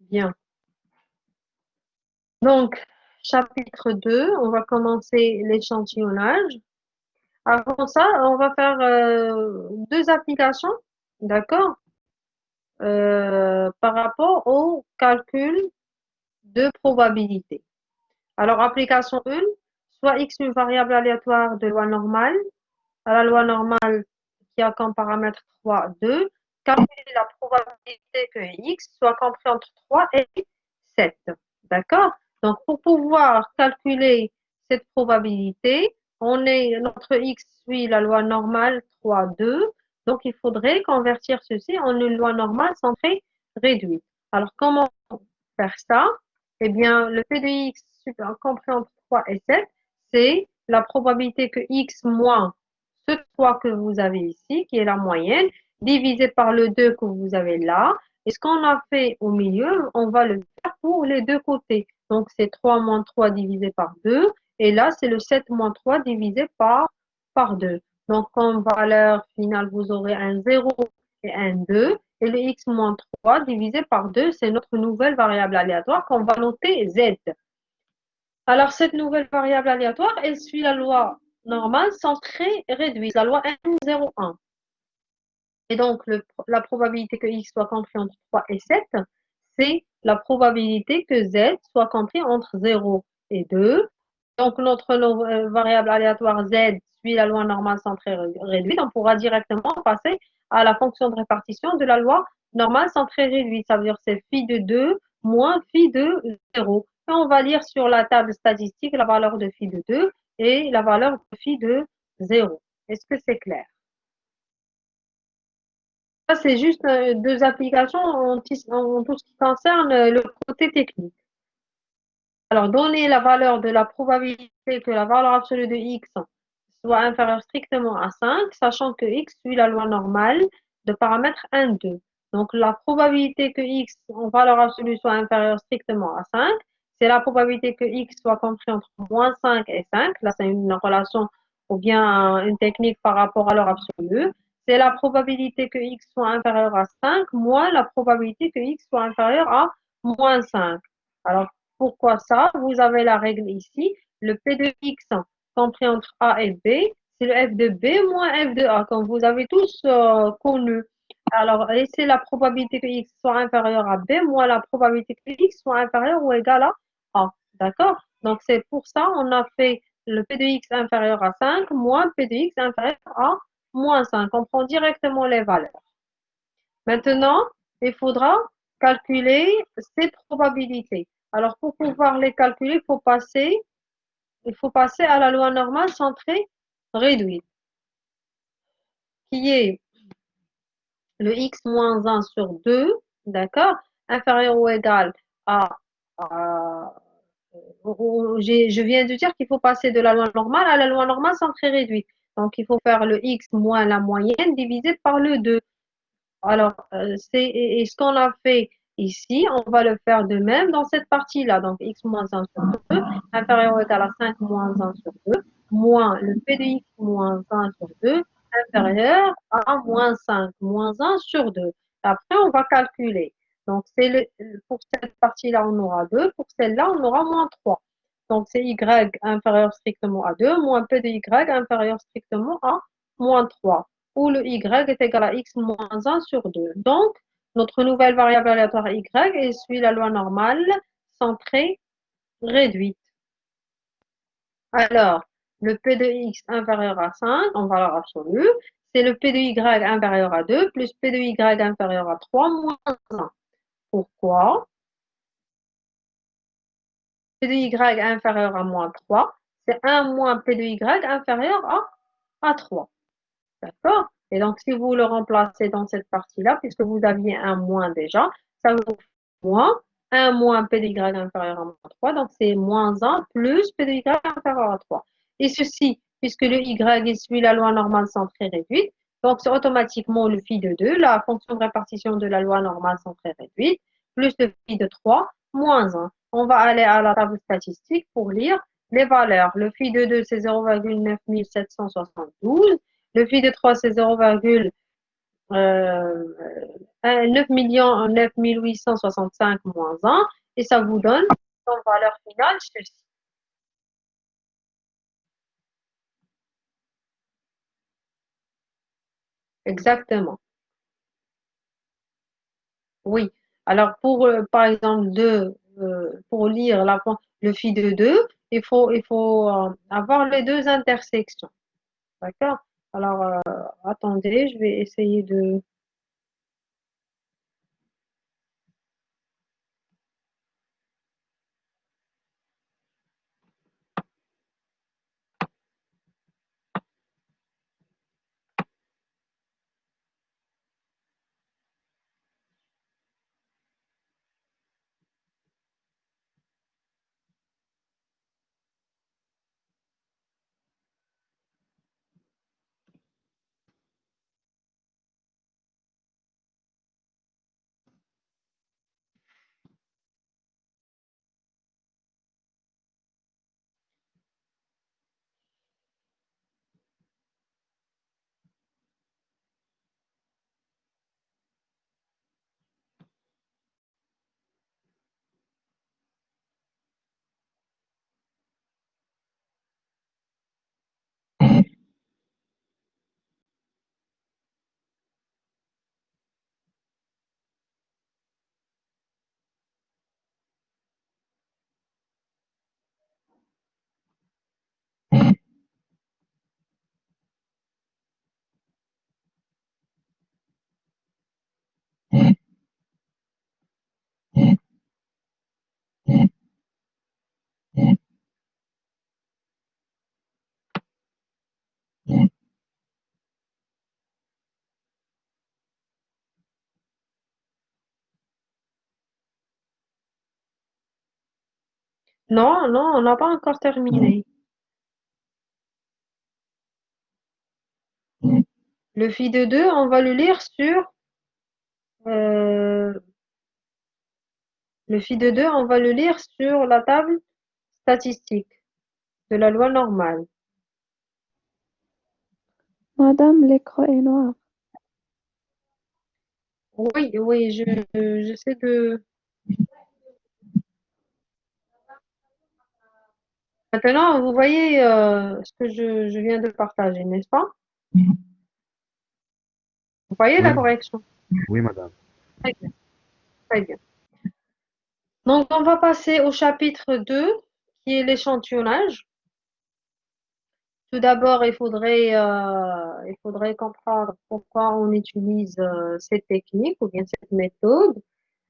Bien. Donc, chapitre 2, on va commencer l'échantillonnage. Avant ça, on va faire deux applications, d'accord, par rapport au calcul de probabilité. Alors, application 1, soit x une variable aléatoire de loi normale, à la loi normale qui a comme paramètre 3, 2, calculer la probabilité que x soit compris entre 3 et 7. D'accord? Donc, pour pouvoir calculer cette probabilité, notre x suit la loi normale 3, 2. Donc, il faudrait convertir ceci en une loi normale centrée réduite. Alors, comment faire ça? Eh bien, le P de x compris entre 3 et 7, c'est la probabilité que x moins ce 3 que vous avez ici, qui est la moyenne, divisé par le 2 que vous avez là. Et ce qu'on a fait au milieu, on va le faire pour les deux côtés. Donc, c'est 3 moins 3 divisé par 2. Et là, c'est le 7 moins 3 divisé par 2. Donc, comme valeur finale, vous aurez un 0 et un 2. Et le x moins 3 divisé par 2, c'est notre nouvelle variable aléatoire qu'on va noter z. Alors, cette nouvelle variable aléatoire, elle suit la loi normale centrée réduite, la loi M01. Et donc, la probabilité que x soit compris entre 3 et 7, c'est la probabilité que z soit compris entre 0 et 2. Donc, notre variable aléatoire z suit la loi normale centrée réduite. On pourra directement passer à la fonction de répartition de la loi normale centrée réduite. Ça veut dire que c'est phi de 2 moins phi de 0. Et on va lire sur la table statistique la valeur de phi de 2 et la valeur de phi de 0. Est-ce que c'est clair? Ça, c'est juste deux applications en tout ce qui concerne le côté technique. Alors, donner la valeur de la probabilité que la valeur absolue de x soit inférieure strictement à 5, sachant que x suit la loi normale de paramètre 1, 2. Donc, la probabilité que x en valeur absolue soit inférieure strictement à 5, c'est la probabilité que x soit compris entre moins 5 et 5. Là, c'est une relation ou bien une technique par rapport à l'heure absolue. C'est la probabilité que x soit inférieur à 5 moins la probabilité que x soit inférieur à moins 5. Alors, pourquoi ça? Vous avez la règle ici. Le P de x compris entre A et B, c'est le F de B moins F de A, comme vous avez tous connu. Alors, et c'est la probabilité que x soit inférieur à B moins la probabilité que x soit inférieur ou égal à A. D'accord? Donc, c'est pour ça on a fait le P de x inférieur à 5 moins P de x inférieur à moins 5. On prend directement les valeurs. Maintenant, il faudra calculer ces probabilités. Alors, pour pouvoir les calculer, il faut passer à la loi normale centrée réduite, qui est le x moins 1 sur 2, d'accord, inférieur ou égal à je viens de dire qu'il faut passer de la loi normale à la loi normale centrée réduite. Donc, il faut faire le x moins la moyenne divisé par le 2. Alors, et ce qu'on a fait ici, on va le faire de même dans cette partie-là. Donc, x moins 1 sur 2, inférieur ou égal à 5 moins 1 sur 2, moins le p de x moins 1 sur 2, inférieur à moins 5 moins 1 sur 2. Après, on va calculer. Donc, pour cette partie-là, on aura 2. Pour celle-là, on aura moins 3. Donc, c'est y inférieur strictement à 2, moins p de y inférieur strictement à moins 3 où le y est égal à x moins 1 sur 2. Donc, notre nouvelle variable aléatoire y suit la loi normale centrée réduite. Alors, le p de x inférieur à 5 en valeur absolue, c'est le p de y inférieur à 2 plus p de y inférieur à 3 moins 1. Pourquoi? P de y inférieur à moins 3, c'est 1 moins p de y inférieur à 3. D'accord? Et donc, si vous le remplacez dans cette partie-là, puisque vous aviez un moins déjà, ça vous fait moins 1 moins p de y inférieur à moins 3. Donc, c'est moins 1 plus p de y inférieur à 3. Et ceci, puisque le y suit la loi normale centrée réduite, donc c'est automatiquement le phi de 2, la fonction de répartition de la loi normale centrée réduite, plus le phi de 3, moins 1. On va aller à la table statistique pour lire les valeurs. Le phi de 2, c'est 0,9772. Le phi de 3, c'est 0,9772. euh, 9 865 moins un, et ça vous donne comme valeur finale ceci. Exactement. Oui. Alors, par exemple, pour lire le phi de 2, il faut avoir les deux intersections. D'accord? Alors, attendez, je vais essayer de... Non, non, on n'a pas encore terminé. Le phi de 2, on va le lire euh, le phi de 2, on va le lire sur la table statistique de la loi normale. Madame, l'écran est noir. Oui, oui, j'essaie de... Maintenant, vous voyez ce que je viens de partager, n'est-ce pas? Vous voyez Oui, la correction? oui, madame. Très bien, très bien. Donc, on va passer au chapitre 2, qui est l'échantillonnage. Tout d'abord, il faudrait comprendre pourquoi on utilise cette technique ou bien cette méthode.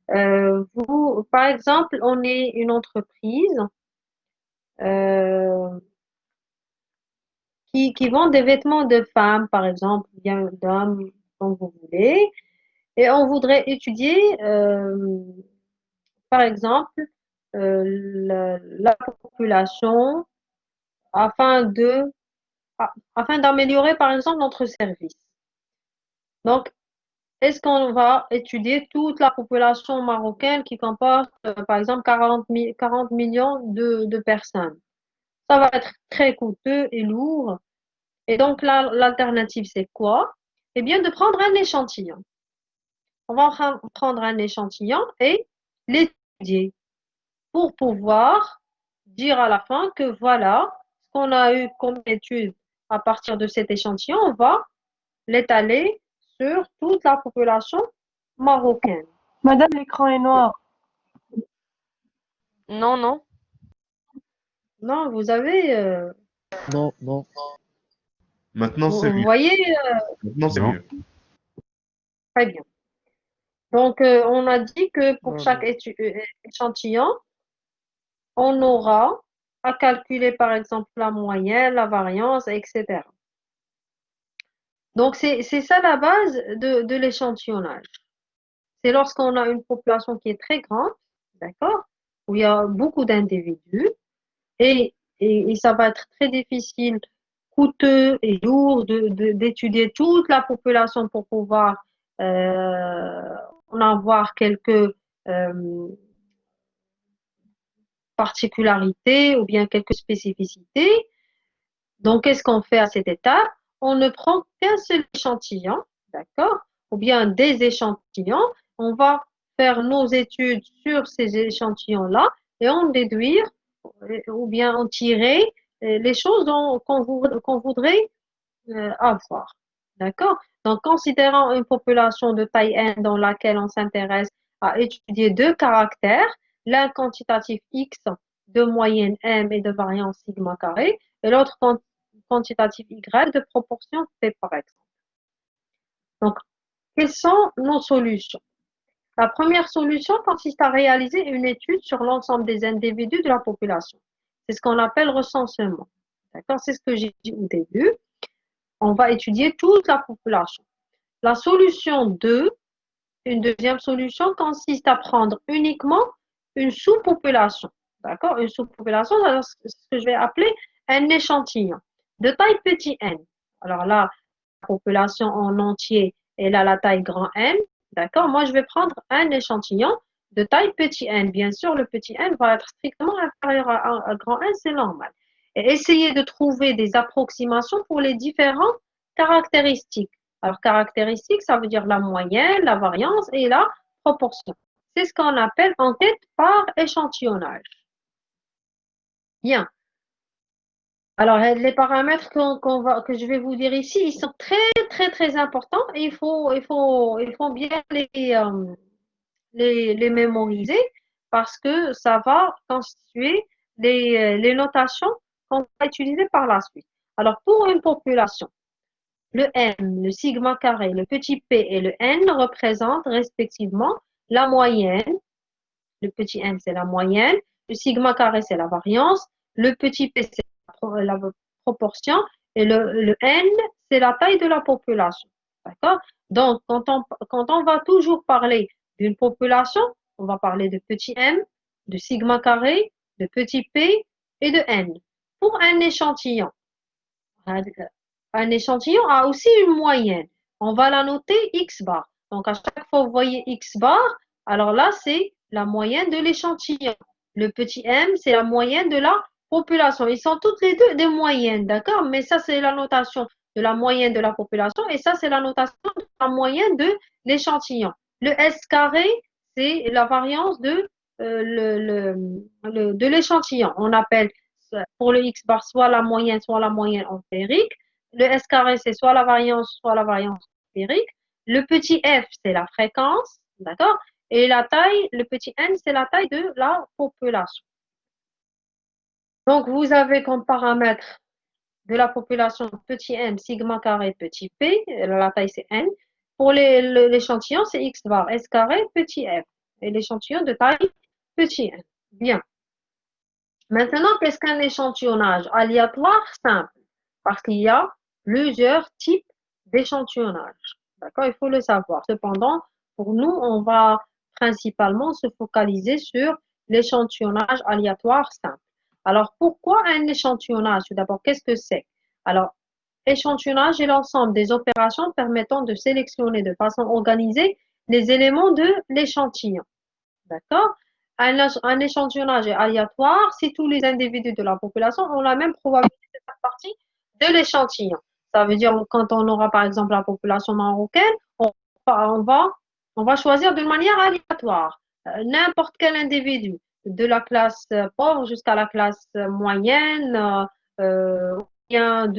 Par exemple, on est une entreprise euh, qui vend des vêtements de femmes, par exemple, bien d'hommes, comme vous voulez, et on voudrait étudier, par exemple, la population afin afin d'améliorer, par exemple, notre service. Donc, est-ce qu'on va étudier toute la population marocaine qui comporte, par exemple, 40 millions de personnes? Ça va être très coûteux et lourd. Et donc, l'alternative, c'est quoi? Eh bien, de prendre un échantillon. On va prendre un échantillon et l'étudier pour pouvoir dire à la fin que voilà ce qu'on a eu comme étude à partir de cet échantillon, on va l'étaler sur toute la population marocaine. Madame, l'écran est noir. Non, non. Non, vous avez, Non, non. Maintenant, c'est vous mieux. voyez Maintenant, c'est Non. mieux. très bien. Donc, on a dit que pour Non, chaque non. échantillon, on aura à calculer, par exemple, la moyenne, la variance, etc. Donc, c'est ça la base de l'échantillonnage. C'est lorsqu'on a une population qui est très grande, d'accord, où il y a beaucoup d'individus, et, et ça va être très difficile, coûteux et lourd d'étudier toute la population pour pouvoir en avoir quelques particularités ou bien quelques spécificités. Donc, qu'est-ce qu'on fait à cette étape? On ne prend qu'un seul échantillon, d'accord? ou bien des échantillons. On va faire nos études sur ces échantillons-là et en déduire ou bien en tirer les choses qu'on voudrait avoir. D'accord? Donc, considérant une population de taille n dans laquelle on s'intéresse à étudier deux caractères, l'un quantitatif x de moyenne m et de variance sigma carré, et l'autre quantitatif y de proportion p par exemple. Donc, quelles sont nos solutions? La première solution consiste à réaliser une étude sur l'ensemble des individus de la population. C'est ce qu'on appelle recensement. D'accord? C'est ce que j'ai dit au début. On va étudier toute la population. La solution 2, une deuxième solution, consiste à prendre uniquement une sous-population. D'accord? Une sous-population, c'est ce que je vais appeler un échantillon de taille petit n. Alors là, la population en entier, elle a la taille grand N. D'accord? Moi, je vais prendre un échantillon de taille petit n. Bien sûr, le petit n va être strictement inférieur à grand N, c'est normal. Et essayer de trouver des approximations pour les différentes caractéristiques. Alors, caractéristiques, ça veut dire la moyenne, la variance et la proportion. C'est ce qu'on appelle enquête par échantillonnage. Bien. Alors, les paramètres que je vais vous dire ici, ils sont très importants et il faut bien les mémoriser parce que ça va constituer les notations qu'on va utiliser par la suite. Alors, pour une population, le M, le sigma carré, le petit p et le n représentent respectivement la moyenne. Le petit n, c'est la moyenne. Le sigma carré, c'est la variance. Le petit p, c'est la proportion. Et le n, c'est la taille de la population. D'accord? Donc, quand on va toujours parler d'une population, on va parler de petit m, de sigma carré, de petit p et de n. Pour un échantillon, un échantillon a aussi une moyenne. On va la noter x bar. Donc, à chaque fois que vous voyez x bar, alors là, c'est la moyenne de l'échantillon. Le petit m, c'est la moyenne de la population. Ils sont toutes les deux des moyennes, d'accord? Mais ça, c'est la notation de la moyenne de la population et ça, c'est la notation de la moyenne de l'échantillon. Le S carré, c'est la variance de l'échantillon. On appelle pour le x bar soit la moyenne empirique. Le S carré, c'est soit la variance empirique. Le petit f, c'est la fréquence, d'accord? Et la taille, le petit n, c'est la taille de la population. Donc, vous avez comme paramètre de la population petit n, sigma carré, petit p, la taille c'est n. Pour l'échantillon, c'est x bar, s carré, petit f. Et l'échantillon de taille petit n. Bien. Maintenant, qu'est-ce qu'un échantillonnage aléatoire simple? Parce qu'il y a plusieurs types d'échantillonnage. D'accord? Il faut le savoir. Cependant, pour nous, on va principalement se focaliser sur l'échantillonnage aléatoire simple. Alors, pourquoi un échantillonnage? Tout d'abord, qu'est-ce que c'est? Alors, échantillonnage est l'ensemble des opérations permettant de sélectionner de façon organisée les éléments de l'échantillon. D'accord? Un échantillonnage est aléatoire si tous les individus de la population ont la même probabilité de faire partie de l'échantillon. Ça veut dire quand on aura par exemple la population marocaine, on va, on va choisir d'une manière aléatoire n'importe quel individu, de la classe pauvre jusqu'à la classe moyenne, bien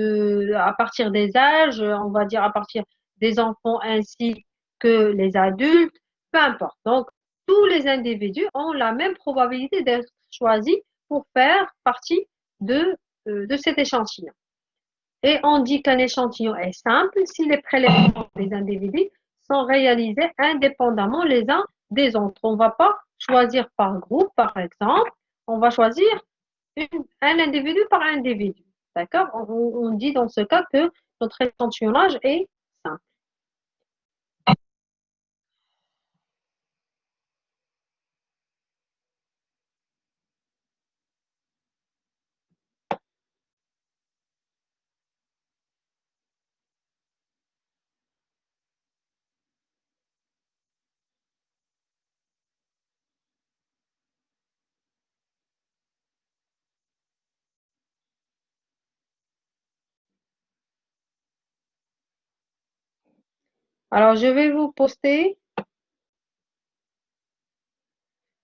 à partir des âges, on va dire à partir des enfants ainsi que les adultes, peu importe. Donc, tous les individus ont la même probabilité d'être choisis pour faire partie de cet échantillon. Et on dit qu'un échantillon est simple si les prélèvements des individus sont réalisés indépendamment les uns des autres. On ne va pas choisir par groupe, par exemple. On va choisir un individu par individu. D'accord? On dit dans ce cas que notre échantillonnage est simple. Alors, je vais vous poster,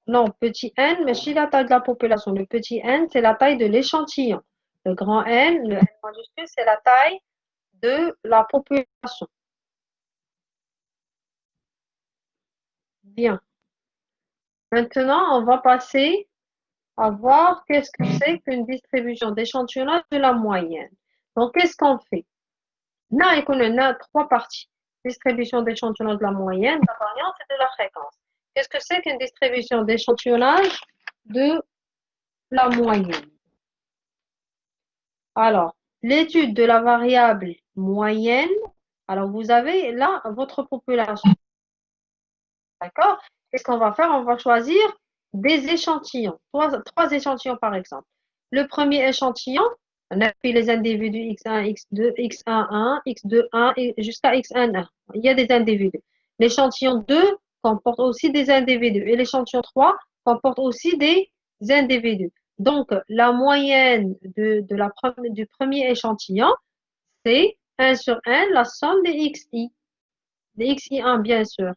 non, petit n, mais c'est la taille de la population. Le petit n, c'est la taille de l'échantillon. Le grand N, le N majuscule, c'est la taille de la population. Bien. Maintenant, on va passer à voir qu'est-ce que c'est qu'une distribution d'échantillonnage de la moyenne. Donc, qu'est-ce qu'on fait? Là, on a trois parties. Distribution d'échantillonnage de la moyenne, de la variance et de la fréquence. Qu'est-ce que c'est qu'une distribution d'échantillonnage de la moyenne? Alors, l'étude de la variable moyenne. Alors, vous avez là votre population. D'accord? Qu'est-ce qu'on va faire? On va choisir des échantillons. Trois échantillons, par exemple. Le premier échantillon, on a pris les individus x1, x2, x11, x21 et jusqu'à x11. Il y a des individus. L'échantillon 2 comporte aussi des individus. Et l'échantillon 3 comporte aussi des individus. Donc, la moyenne du premier échantillon, c'est 1 sur 1, la somme des xi. Des xi1, bien sûr.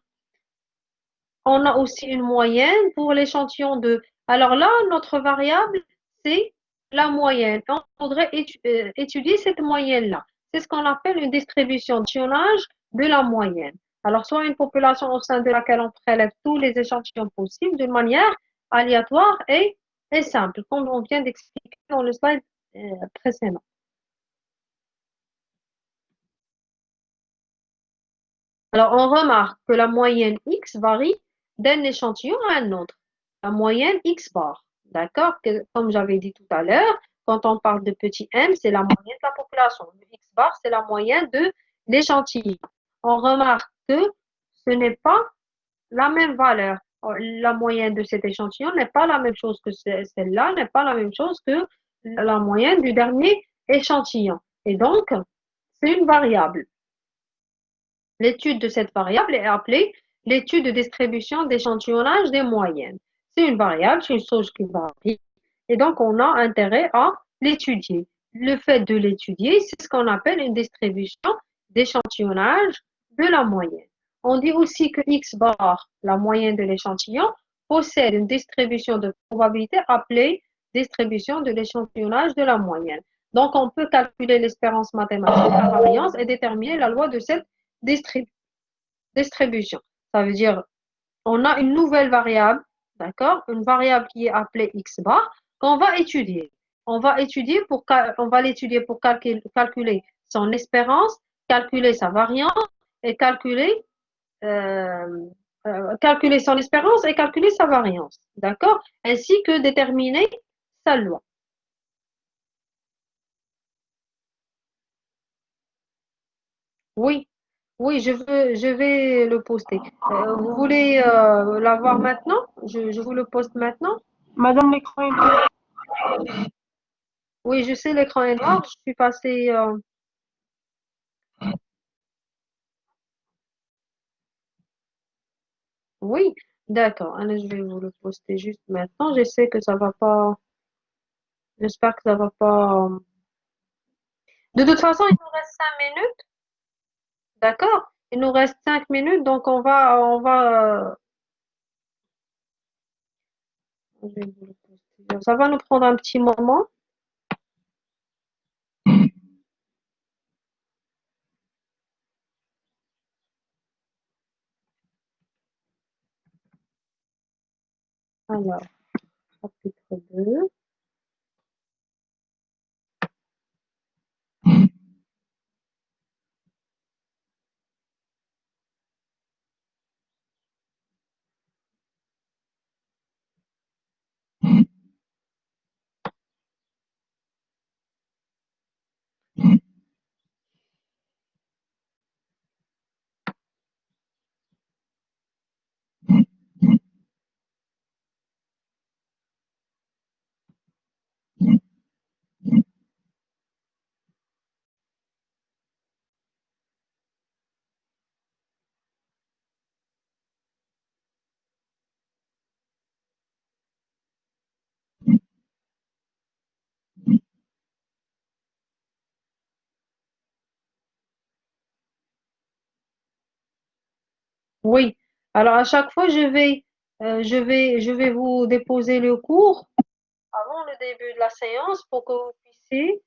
On a aussi une moyenne pour l'échantillon 2. Alors là, notre variable, c'est la moyenne. On faudrait étudier cette moyenne-là. C'est ce qu'on appelle une distribution d'échantillonnage de la moyenne. Alors, soit une population au sein de laquelle on prélève tous les échantillons possibles d'une manière aléatoire et simple, comme on vient d'expliquer dans le slide précédent. Alors, on remarque que la moyenne X varie d'un échantillon à un autre. La moyenne X bar. D'accord? Comme j'avais dit tout à l'heure, quand on parle de petit m, c'est la moyenne de la population. Le X bar, c'est la moyenne de l'échantillon. On remarque que ce n'est pas la même valeur. La moyenne de cet échantillon n'est pas la même chose que celle-là, n'est pas la même chose que la moyenne du dernier échantillon. Et donc, c'est une variable. L'étude de cette variable est appelée l'étude de distribution d'échantillonnage des moyennes. C'est une variable, c'est une chose qui varie, et donc on a intérêt à l'étudier. Le fait de l'étudier, c'est ce qu'on appelle une distribution d'échantillonnage de la moyenne. On dit aussi que x bar, la moyenne de l'échantillon, possède une distribution de probabilité appelée distribution de l'échantillonnage de la moyenne. Donc, on peut calculer l'espérance mathématique, la variance, et déterminer la loi de cette distribution. Ça veut dire, on a une nouvelle variable, d'accord? Une variable qui est appelée x bar, qu'on va étudier. On va l'étudier pour calculer son espérance, calculer sa variance et euh, calculer son espérance et calculer sa variance, d'accord? Ainsi que déterminer sa loi. Oui, oui, je vais le poster. Vous voulez l'avoir maintenant? Je vous le poste maintenant? Madame, l'écran est noir. Oui, je sais, l'écran est noir. Je suis passée. Oui, d'accord. Allez, je vais vous le poster juste maintenant. Je sais que ça va pas. J'espère que ça va pas. De toute façon, il nous reste 5 minutes. D'accord? Il nous reste 5 minutes, donc je vais vous le poster. Ça va nous prendre un petit moment. Alors, chapitre 2. Oui. Alors à chaque fois, je vais vous déposer le cours avant le début de la séance pour que vous puissiez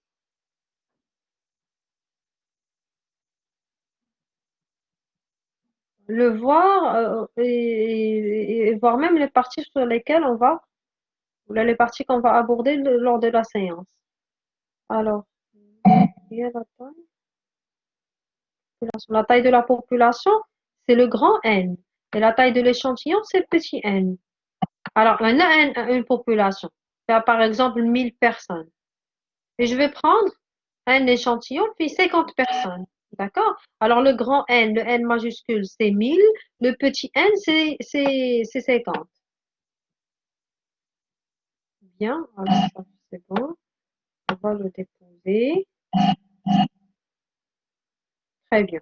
le voir et voir même les parties sur lesquelles les parties qu'on va aborder lors de la séance. Alors, il y a la taille de la population, c'est le grand N. Et la taille de l'échantillon, c'est le petit n. Alors, on a une population. Il y a par exemple 1000 personnes. Et je vais prendre un échantillon, puis 50 personnes. D'accord? Alors, le grand N, le N majuscule, c'est 1000. Le petit n, c'est 50. Bien, alors ça, c'est bon. On va le déposer. Très bien.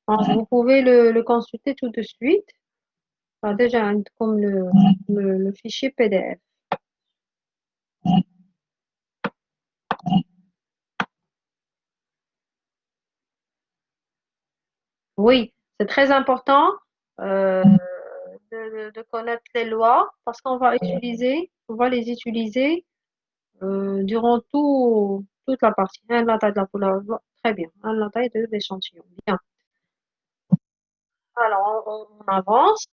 Alors, vous pouvez le consulter tout de suite. Alors, déjà, comme le fichier PDF. Oui, c'est très important euh, de connaître les lois parce on va les utiliser durant toute la partie. La taille de la très bien. La taille de l'échantillon. Bien. Alors, on avance.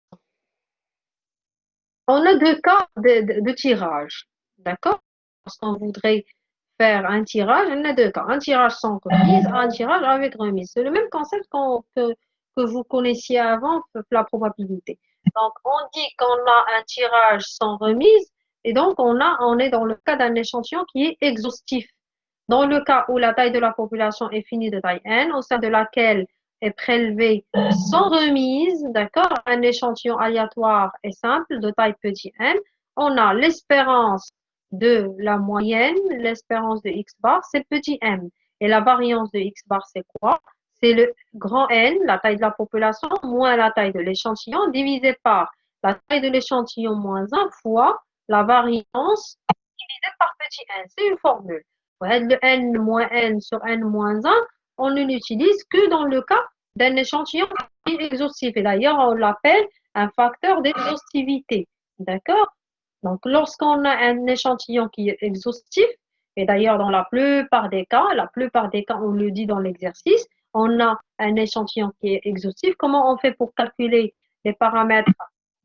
On a deux cas de tirage. D'accord? Lorsqu'on voudrait faire un tirage, on a deux cas. Un tirage sans remise, un tirage avec remise. C'est le même concept que vous connaissiez avant, la probabilité. Donc, on dit qu'on a un tirage sans remise et donc on est dans le cas d'un échantillon qui est exhaustif. Dans le cas où la taille de la population est finie de taille n, au sein de laquelle est prélevé sans remise, d'accord, un échantillon aléatoire et simple de taille petit n, on a l'espérance de la moyenne, l'espérance de x bar, c'est petit m. Et la variance de x bar, c'est quoi? C'est le grand N, la taille de la population, moins la taille de l'échantillon, divisé par la taille de l'échantillon moins 1 fois la variance divisé par petit n. C'est une formule. Le n moins n sur n moins 1, on ne l'utilise que dans le cas d'un échantillon qui est exhaustif. Et d'ailleurs, on l'appelle un facteur d'exhaustivité. D'accord? Donc, lorsqu'on a un échantillon qui est exhaustif, et d'ailleurs dans la plupart des cas, on le dit dans l'exercice, on a un échantillon qui est exhaustif. Comment on fait pour calculer les paramètres,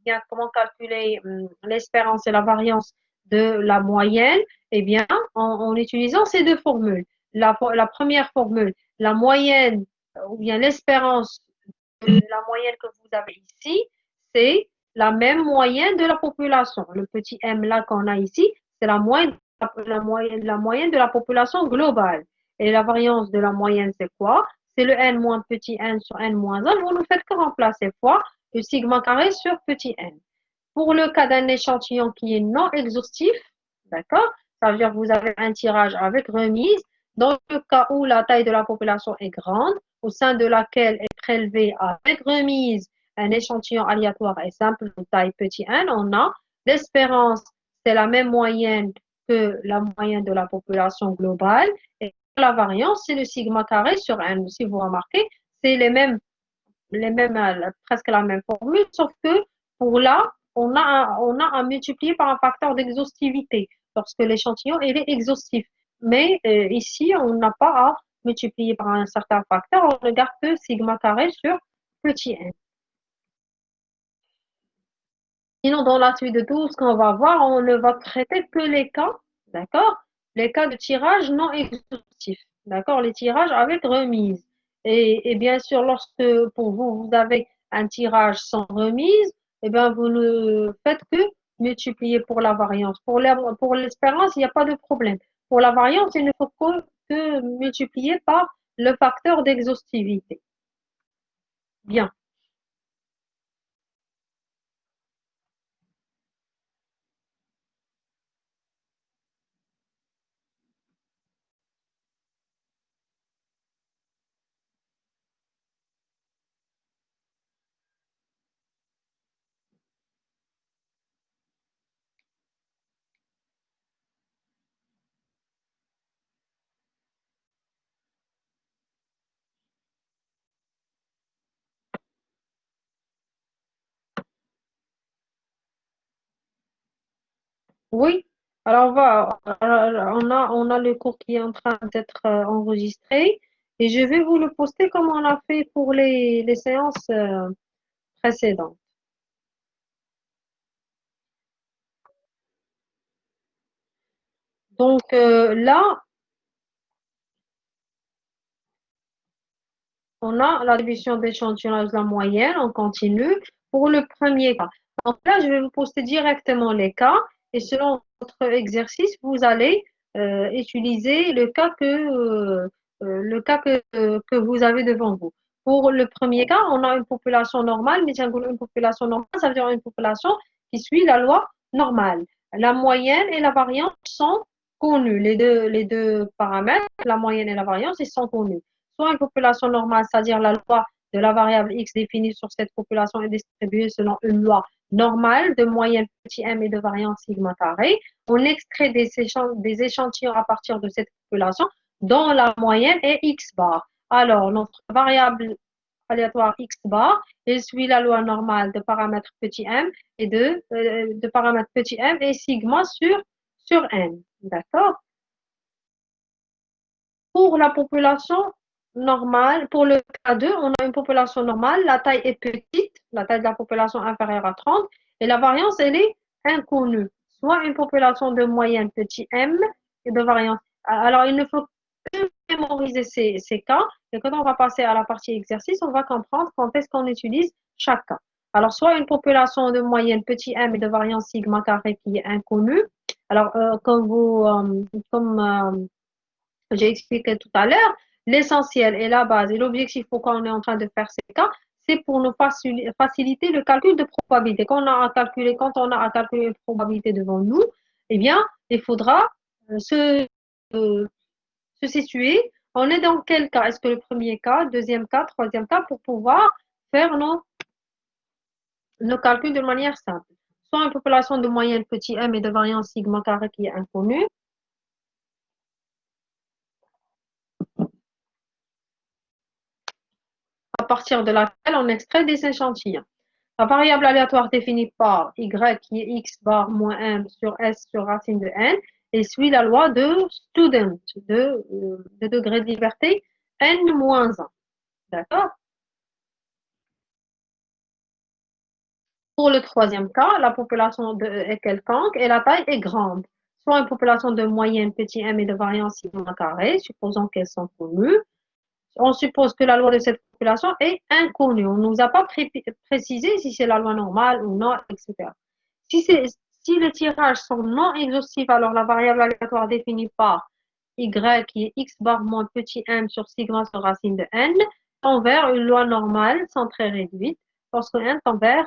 bien, comment calculer l'espérance et la variance de la moyenne? Eh bien, en utilisant ces deux formules. La première formule, la moyenne ou bien l'espérance de la moyenne que vous avez ici, c'est la même moyenne de la population. Le petit m là qu'on a ici, c'est la moyenne de la population globale. Et la variance de la moyenne, c'est quoi? C'est le n moins petit n sur n moins 1. Vous ne faites que remplacer fois le sigma carré sur petit n. Pour le cas d'un échantillon qui est non exhaustif, d'accord? Ça veut dire que vous avez un tirage avec remise. Dans le cas où la taille de la population est grande, au sein de laquelle est prélevé avec remise un échantillon aléatoire et simple de taille petit n, on a l'espérance, c'est la même moyenne que la moyenne de la population globale. Et la variance, c'est le sigma carré sur n. Si vous remarquez, c'est presque la même formule, sauf que pour là, on a à multiplier par un facteur d'exhaustivité lorsque l'échantillon est exhaustif. Mais ici, on n'a pas à multiplier par un certain facteur, on ne garde que sigma carré sur petit n. Sinon, dans la suite de tout ce qu'on va voir, on ne va traiter que les cas, d'accord? Les cas de tirage non exhaustif, d'accord? Les tirages avec remise. Et bien sûr, lorsque pour vous, vous avez un tirage sans remise, eh bien, vous ne faites que multiplier pour la variance. Pour l'espérance, il n'y a pas de problème. Pour la variance, il ne faut que multiplier par le facteur d'exhaustivité. Bien. Oui. Alors, on a le cours qui est en train d'être enregistré et je vais vous le poster comme on a fait pour les séances précédentes. Donc là, on a la division d'échantillonnage de la moyenne, on continue pour le premier cas. Donc là, je vais vous poster directement les cas et selon votre exercice, vous allez utiliser le cas que vous avez devant vous. Pour le premier cas, on a une population normale, mais une population normale, ça veut dire une population qui suit la loi normale. La moyenne et la variance sont connues. Les deux paramètres, la moyenne et la variance, ils sont connus. Soit une population normale, c'est-à-dire la loi de la variable x définie sur cette population est distribuée selon une loi normale de moyenne petit m et de variance sigma carré. On extrait des échantillons à partir de cette population dont la moyenne est x bar. Alors, notre variable aléatoire x bar, elle suit la loi normale de paramètres petit m et de paramètres petit m et sigma sur n. D'accord? Pour la population normale, pour le cas 2, on a une population normale, la taille est petite, la taille de la population inférieure à 30, et la variance, elle est inconnue. Soit une population de moyenne petit m et de variance. Alors, il ne faut que mémoriser ces cas, et quand on va passer à la partie exercice, on va comprendre quand est-ce qu'on utilise chaque cas. Alors, soit une population de moyenne petit m et de variance sigma carré qui est inconnue. Alors, comme j'ai expliqué tout à l'heure, l'essentiel et la base et l'objectif pourquoi on est en train de faire ces cas, c'est pour nous faciliter le calcul de probabilité. Quand on a à calculer une probabilité devant nous, eh bien, il faudra euh, se situer. On est dans quel cas? Est-ce que le premier cas, deuxième cas, troisième cas, pour pouvoir faire nos calculs de manière simple. Soit une population de moyenne petit m et de variance sigma carré qui est inconnue, à partir de laquelle on extrait des échantillons. La variable aléatoire définie par y qui est x bar moins 1 sur s sur racine de n et suit la loi de student, de degré de liberté n moins 1. D'accord? Pour le troisième cas, la population est quelconque et la taille est grande. Soit une population de moyenne petit m et de variance sigma carré, supposons qu'elles sont connues. On suppose que la loi de cette population est inconnue. On ne nous a pas précisé si c'est la loi normale ou non, etc. Si, si les tirages sont non exhaustifs, alors la variable aléatoire définie par y qui est x bar moins petit m sur sigma sur racine de n tend vers une loi normale centrée réduite lorsque n tend vers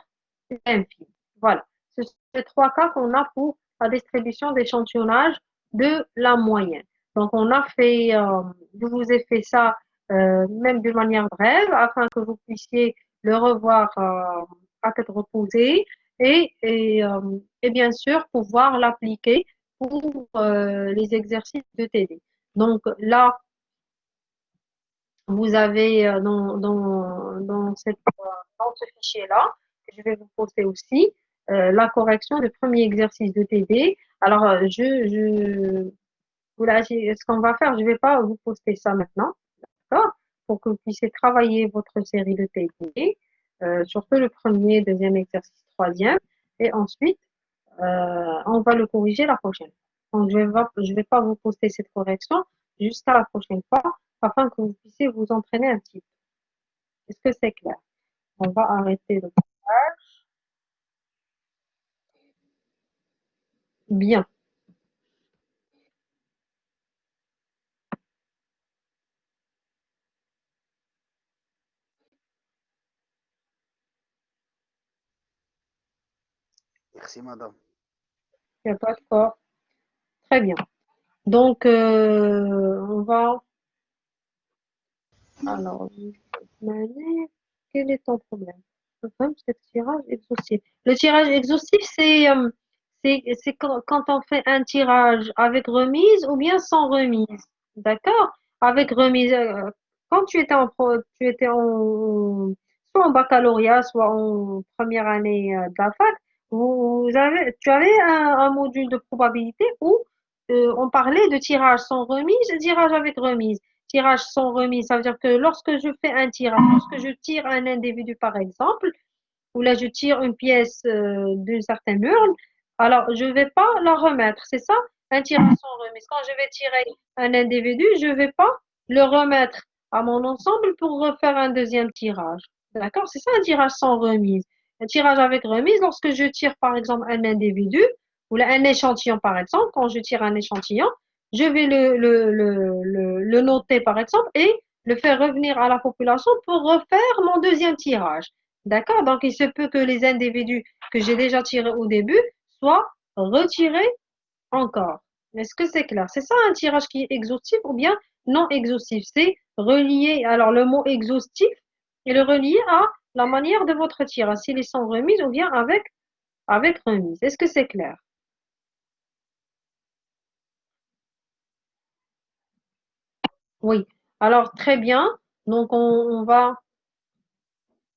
l'infini. Voilà. Ce sont les trois cas qu'on a pour la distribution d'échantillonnage de la moyenne. Donc, je vous ai fait ça même de manière brève afin que vous puissiez le revoir à tête reposée et bien sûr pouvoir l'appliquer pour les exercices de TD. Donc là, vous avez dans ce fichier-là, que je vais vous poster aussi, la correction du premier exercice de TD. Alors, voilà, ce qu'on va faire, je ne vais pas vous poster ça maintenant, d'accord? Pour que vous puissiez travailler votre série de TD, surtout le premier, deuxième exercice, troisième, et ensuite, on va le corriger la prochaine fois. Donc, je vais pas vous poster cette correction jusqu'à la prochaine fois afin que vous puissiez vous entraîner un petit peu. Est-ce que c'est clair? On va arrêter le partage. Bien. Merci, madame. Il n'y a pas de quoi. Très bien. Donc, on va. Alors, quel est ton problème? Le problème, c'est le tirage exhaustif. Le tirage exhaustif, c'est quand on fait un tirage avec remise ou bien sans remise. D'accord? Avec remise, quand tu étais soit en baccalauréat, soit en première année de la fac, Tu avais un module de probabilité où on parlait de tirage sans remise et tirage avec remise. Tirage sans remise, ça veut dire que lorsque je fais un tirage, lorsque je tire un individu par exemple, ou là je tire une pièce d'une certaine urne, alors je ne vais pas la remettre, c'est ça, un tirage sans remise. Quand je vais tirer un individu, je ne vais pas le remettre à mon ensemble pour refaire un deuxième tirage. D'accord? C'est ça un tirage sans remise. Un tirage avec remise, lorsque je tire par exemple un individu, ou là, un échantillon par exemple, quand je tire un échantillon, je vais le noter par exemple et le faire revenir à la population pour refaire mon deuxième tirage. D'accord? Donc, il se peut que les individus que j'ai déjà tirés au début soient retirés encore. Est-ce que c'est clair? C'est ça un tirage qui est exhaustif ou bien non exhaustif? C'est relié, alors le mot exhaustif est le relié à la manière de votre tirage, s'il est sans remise ou bien avec remise. Est-ce que c'est clair? Oui. Alors, très bien. Donc, on va